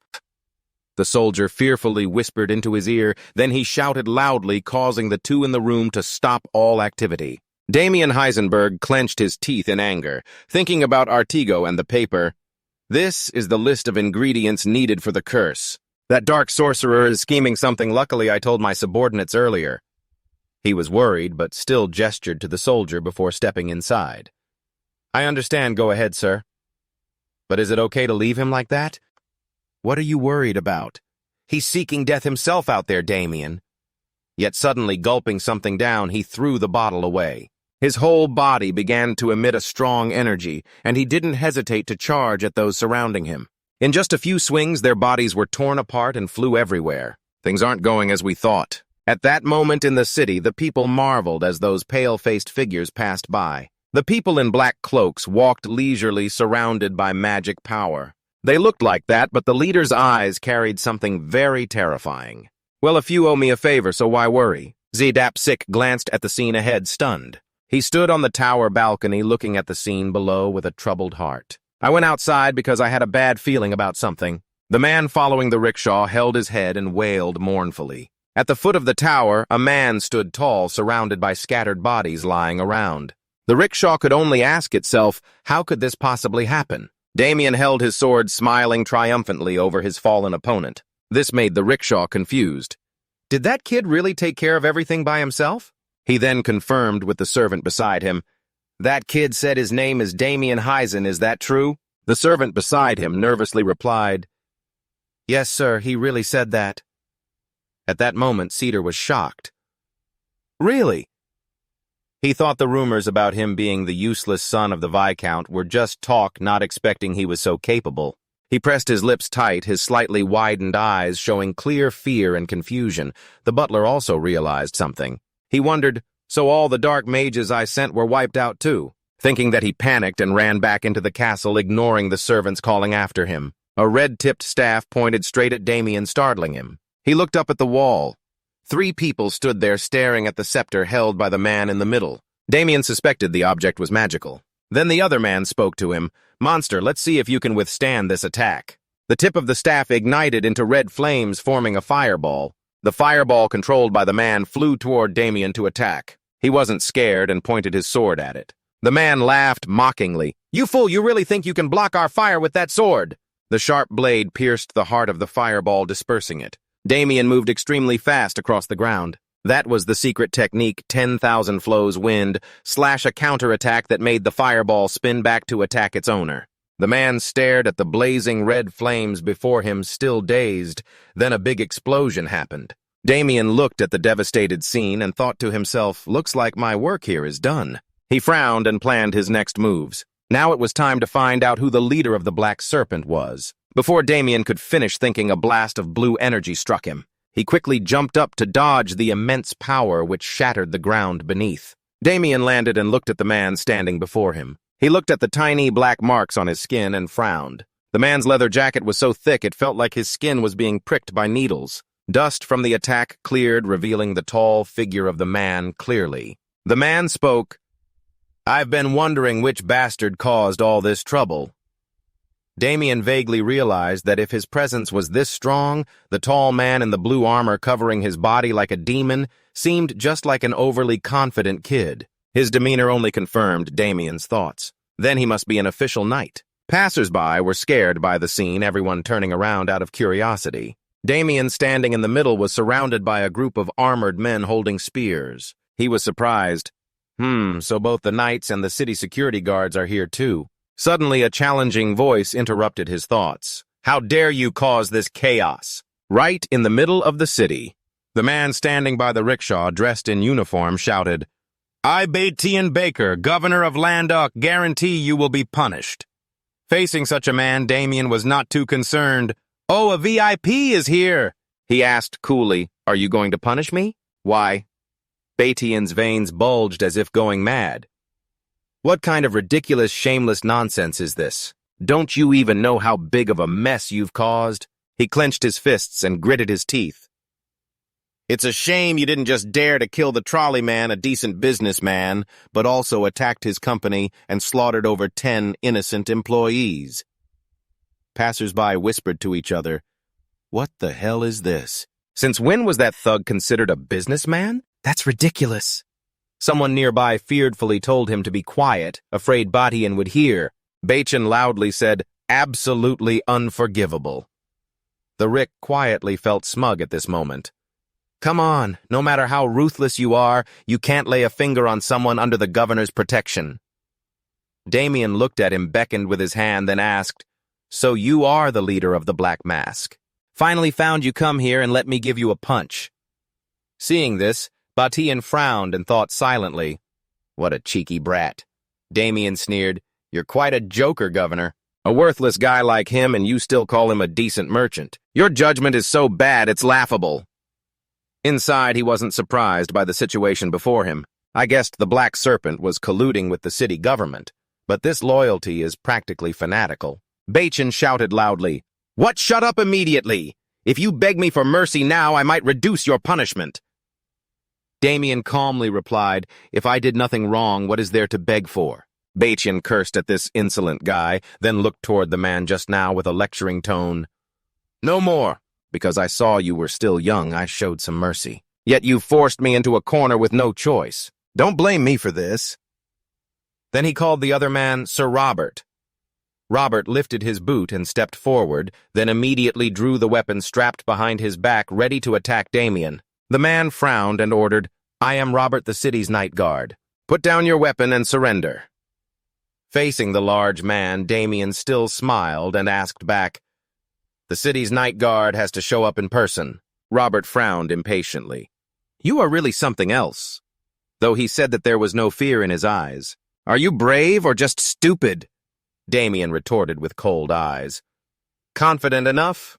The soldier fearfully whispered into his ear, then he shouted loudly, causing the two in the room to stop all activity. Damien Heisenberg clenched his teeth in anger, thinking about Artigo and the paper. This is the list of ingredients needed for the curse. That dark sorcerer is scheming something. Luckily, I told my subordinates earlier. He was worried, but still gestured to the soldier before stepping inside. I understand. Go ahead, sir. But is it okay to leave him like that? What are you worried about? He's seeking death himself out there, Damien. Yet suddenly gulping something down, he threw the bottle away. His whole body began to emit a strong energy, and he didn't hesitate to charge at those surrounding him. In just a few swings, their bodies were torn apart and flew everywhere. Things aren't going as we thought. At that moment in the city, the people marveled as those pale-faced figures passed by. The people in black cloaks walked leisurely, surrounded by magic power. They looked like that, but the leader's eyes carried something very terrifying. Well, if you owe me a favor, so why worry? Zdapsik glanced at the scene ahead, stunned. He stood on the tower balcony looking at the scene below with a troubled heart. I went outside because I had a bad feeling about something. The man following the rickshaw held his head and wailed mournfully. At the foot of the tower, a man stood tall, surrounded by scattered bodies lying around. The rickshaw could only ask itself, how could this possibly happen? Damien held his sword, smiling triumphantly over his fallen opponent. This made the rickshaw confused. Did that kid really take care of everything by himself? He then confirmed with the servant beside him. That kid said his name is Damien Heisen, is that true? The servant beside him nervously replied, Yes, sir, he really said that. At that moment, Cedar was shocked. Really? He thought the rumors about him being the useless son of the Viscount were just talk, not expecting he was so capable. He pressed his lips tight, his slightly widened eyes showing clear fear and confusion. The butler also realized something. He wondered, so all the dark mages I sent were wiped out too? Thinking that, he panicked and ran back into the castle, ignoring the servants calling after him. A red-tipped staff pointed straight at Damien, startling him. He looked up at the wall. 3 people stood there staring at the scepter held by the man in the middle. Damien suspected the object was magical. Then the other man spoke to him. Monster, let's see if you can withstand this attack. The tip of the staff ignited into red flames, forming a fireball. The fireball controlled by the man flew toward Damien to attack. He wasn't scared and pointed his sword at it. The man laughed mockingly. You fool, you really think you can block our fire with that sword? The sharp blade pierced the heart of the fireball, dispersing it. Damien moved extremely fast across the ground. That was the secret technique, 10,000 flows wind, slash a counterattack that made the fireball spin back to attack its owner. The man stared at the blazing red flames before him, still dazed. Then a big explosion happened. Damien looked at the devastated scene and thought to himself, looks like my work here is done. He frowned and planned his next moves. Now it was time to find out who the leader of the Black Serpent was. Before Damien could finish thinking, a blast of blue energy struck him. He quickly jumped up to dodge the immense power which shattered the ground beneath. Damien landed and looked at the man standing before him. He looked at the tiny black marks on his skin and frowned. The man's leather jacket was so thick it felt like his skin was being pricked by needles. Dust from the attack cleared, revealing the tall figure of the man clearly. The man spoke. I've been wondering which bastard caused all this trouble. Damien vaguely realized that if his presence was this strong, the tall man in the blue armor covering his body like a demon seemed just like an overly confident kid. His demeanor only confirmed Damien's thoughts. Then he must be an official knight. Passers-by were scared by the scene, everyone turning around out of curiosity. Damien, standing in the middle, was surrounded by a group of armored men holding spears. He was surprised. So both the knights and the city security guards are here too. Suddenly, a challenging voice interrupted his thoughts. How dare you cause this chaos? Right in the middle of the city. The man standing by the rickshaw, dressed in uniform, shouted, I, Batian Baker, governor of Landoc, guarantee you will be punished. Facing such a man, Damien was not too concerned. Oh, a VIP is here, he asked coolly. Are you going to punish me? Why? Batian's veins bulged as if going mad. What kind of ridiculous, shameless nonsense is this? Don't you even know how big of a mess you've caused? He clenched his fists and gritted his teeth. It's a shame you didn't just dare to kill the trolley man, a decent businessman, but also attacked his company and slaughtered over 10 innocent employees. Passers-by whispered to each other, What the hell is this? Since when was that thug considered a businessman? That's ridiculous. Someone nearby fearfully told him to be quiet, afraid Batian would hear. Bachin loudly said, Absolutely unforgivable. The Rick quietly felt smug at this moment. Come on, no matter how ruthless you are, you can't lay a finger on someone under the governor's protection. Damien looked at him, beckoned with his hand, then asked, So you are the leader of the Black Mask. Finally found you come here and let me give you a punch. Seeing this, Batian frowned and thought silently, What a cheeky brat. Damien sneered, You're quite a joker, Governor. A worthless guy like him and you still call him a decent merchant. Your judgment is so bad it's laughable. Inside, he wasn't surprised by the situation before him. I guessed the Black Serpent was colluding with the city government, but this loyalty is practically fanatical. Bachin shouted loudly, "What? Shut up immediately! If you beg me for mercy now, I might reduce your punishment." Damien calmly replied, "If I did nothing wrong, what is there to beg for?" Bachin cursed at this insolent guy, then looked toward the man just now with a lecturing tone. "No more. Because I saw you were still young, I showed some mercy. Yet you forced me into a corner with no choice. Don't blame me for this." Then he called the other man Sir Robert. Robert lifted his boot and stepped forward, then immediately drew the weapon strapped behind his back, ready to attack Damien. The man frowned and ordered, "I am Robert, the city's night guard. Put down your weapon and surrender." Facing the large man, Damien still smiled and asked back, "The city's night guard has to show up in person." Robert frowned impatiently. "You are really something else," though he said that there was no fear in his eyes. "Are you brave or just stupid?" Damien retorted with cold eyes. "Confident enough?"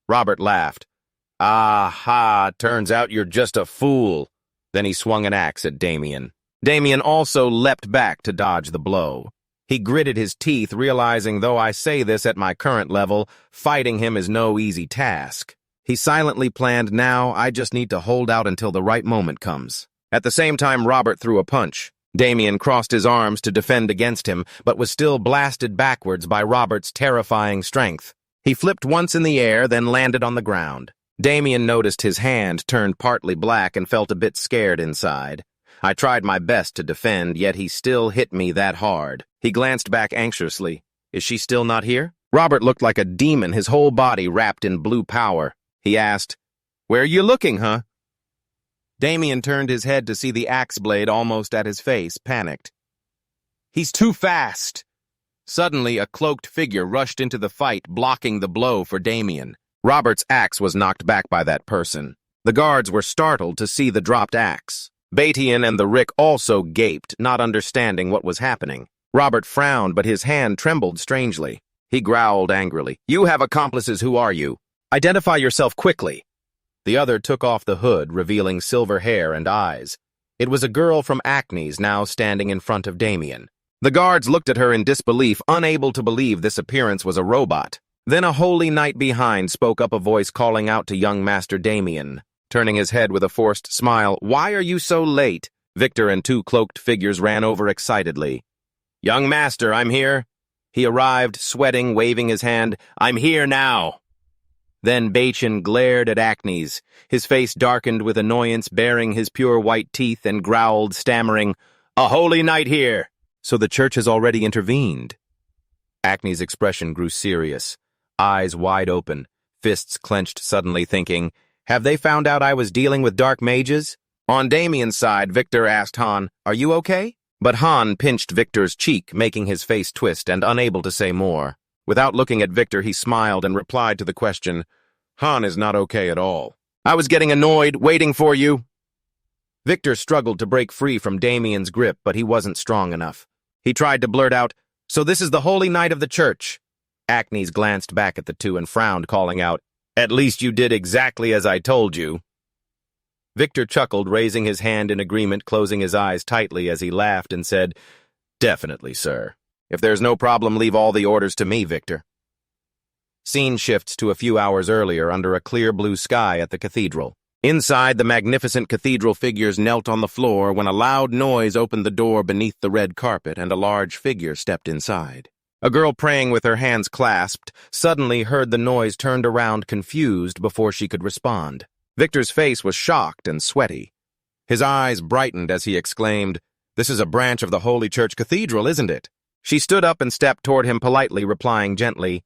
Robert laughed. "Ah-ha, turns out you're just a fool." Then he swung an axe at Damien. Damien also leapt back to dodge the blow. He gritted his teeth, realizing, though I say this at my current level, fighting him is no easy task. He silently planned, now I just need to hold out until the right moment comes. At the same time, Robert threw a punch. Damien crossed his arms to defend against him, but was still blasted backwards by Robert's terrifying strength. He flipped once in the air, then landed on the ground. Damien noticed his hand turned partly black and felt a bit scared inside. I tried my best to defend, yet he still hit me that hard. He glanced back anxiously. "Is she still not here?" Robert looked like a demon, his whole body wrapped in blue power. He asked, "Where are you looking, huh?" Damien turned his head to see the axe blade almost at his face, panicked. "He's too fast!" Suddenly, a cloaked figure rushed into the fight, blocking the blow for Damien. Robert's axe was knocked back by that person. The guards were startled to see the dropped axe. Batian and the Rick also gaped, not understanding what was happening. Robert frowned, but his hand trembled strangely. He growled angrily, "You have accomplices, who are you? Identify yourself quickly." The other took off the hood, revealing silver hair and eyes. It was a girl from Acnes now standing in front of Damien. The guards looked at her in disbelief, unable to believe this appearance was a robot. Then a holy knight behind spoke up, a voice calling out to young Master Damien. Turning his head with a forced smile, "Why are you so late?" Victor and two cloaked figures ran over excitedly. "Young Master, I'm here." He arrived, sweating, waving his hand. "I'm here now." Then Bachin glared at Acnes. His face darkened with annoyance, baring his pure white teeth, and growled, stammering, "A holy knight here!" "So the church has already intervened." Acnes' expression grew serious, eyes wide open, fists clenched suddenly, thinking, "Have they found out I was dealing with dark mages?" On Damien's side, Victor asked Han, "Are you okay?" But Han pinched Victor's cheek, making his face twist and unable to say more. Without looking at Victor, he smiled and replied to the question, "Han is not okay at all. I was getting annoyed, waiting for you." Victor struggled to break free from Damien's grip, but he wasn't strong enough. He tried to blurt out, "So this is the holy knight of the church." Acnes glanced back at the two and frowned, calling out, "At least you did exactly as I told you." Victor chuckled, raising his hand in agreement, closing his eyes tightly as he laughed and said, "Definitely, sir. If there's no problem, leave all the orders to me, Victor." Scene shifts to a few hours earlier under a clear blue sky at the cathedral. Inside, the magnificent cathedral figures knelt on the floor when a loud noise opened the door beneath the red carpet and a large figure stepped inside. A girl praying with her hands clasped suddenly heard the noise, turned around confused before she could respond. Victor's face was shocked and sweaty. His eyes brightened as he exclaimed, "This is a branch of the Holy Church Cathedral, isn't it?" She stood up and stepped toward him politely, replying gently,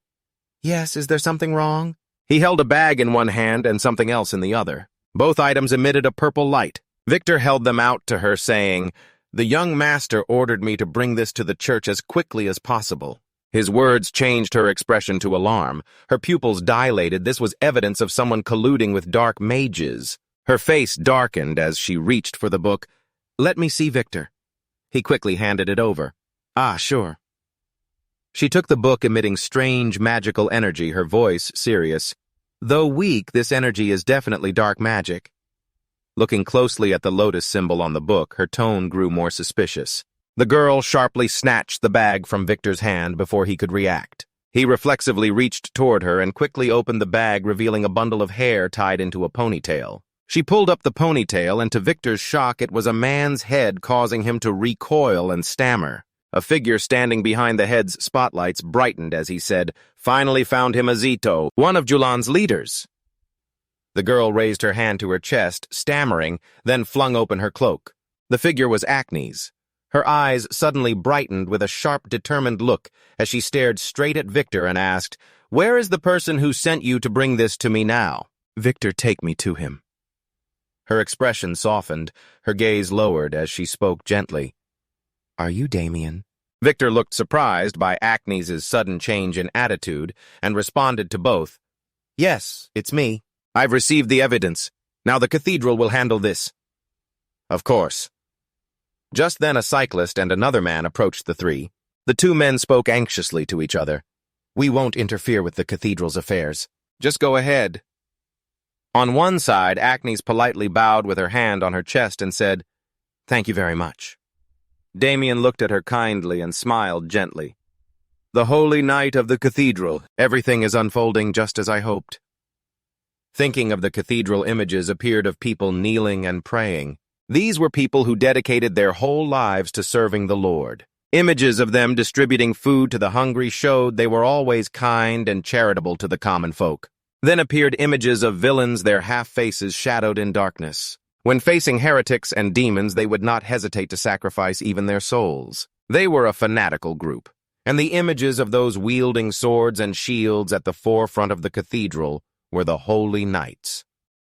"Yes, is there something wrong?" He held a bag in one hand and something else in the other. Both items emitted a purple light. Victor held them out to her, saying, "The young master ordered me to bring this to the church as quickly as possible." His words changed her expression to alarm. Her pupils dilated. This was evidence of someone colluding with dark mages. Her face darkened as she reached for the book. "Let me see, Victor." He quickly handed it over. "Ah, sure." She took the book, emitting strange magical energy, her voice serious. "Though weak, this energy is definitely dark magic." Looking closely at the lotus symbol on the book, her tone grew more suspicious. The girl sharply snatched the bag from Victor's hand before he could react. He reflexively reached toward her and quickly opened the bag, revealing a bundle of hair tied into a ponytail. She pulled up the ponytail, and to Victor's shock, it was a man's head, causing him to recoil and stammer. A figure standing behind the head's spotlights brightened as he said, "Finally found him a Zito, one of Julan's leaders." The girl raised her hand to her chest, stammering, then flung open her cloak. The figure was Acne's. Her eyes suddenly brightened with a sharp, determined look as she stared straight at Victor and asked, "Where is the person who sent you to bring this to me now?" "Victor, take me to him." Her expression softened, her gaze lowered as she spoke gently. "Are you Damien?" Victor looked surprised by Acne's sudden change in attitude and responded to both. "Yes, it's me. I've received the evidence. Now the cathedral will handle this." "Of course." Just then a cyclist and another man approached the three. The two men spoke anxiously to each other. "We won't interfere with the cathedral's affairs. Just go ahead." On one side, Acne's politely bowed with her hand on her chest and said, "Thank you very much." Damien looked at her kindly and smiled gently. "The holy night of the cathedral. Everything is unfolding just as I hoped." Thinking of the cathedral, images appeared of people kneeling and praying. These were people who dedicated their whole lives to serving the Lord. Images of them distributing food to the hungry showed they were always kind and charitable to the common folk. Then appeared images of villains, their half-faces shadowed in darkness. When facing heretics and demons, they would not hesitate to sacrifice even their souls. They were a fanatical group, and the images of those wielding swords and shields at the forefront of the cathedral were the holy knights.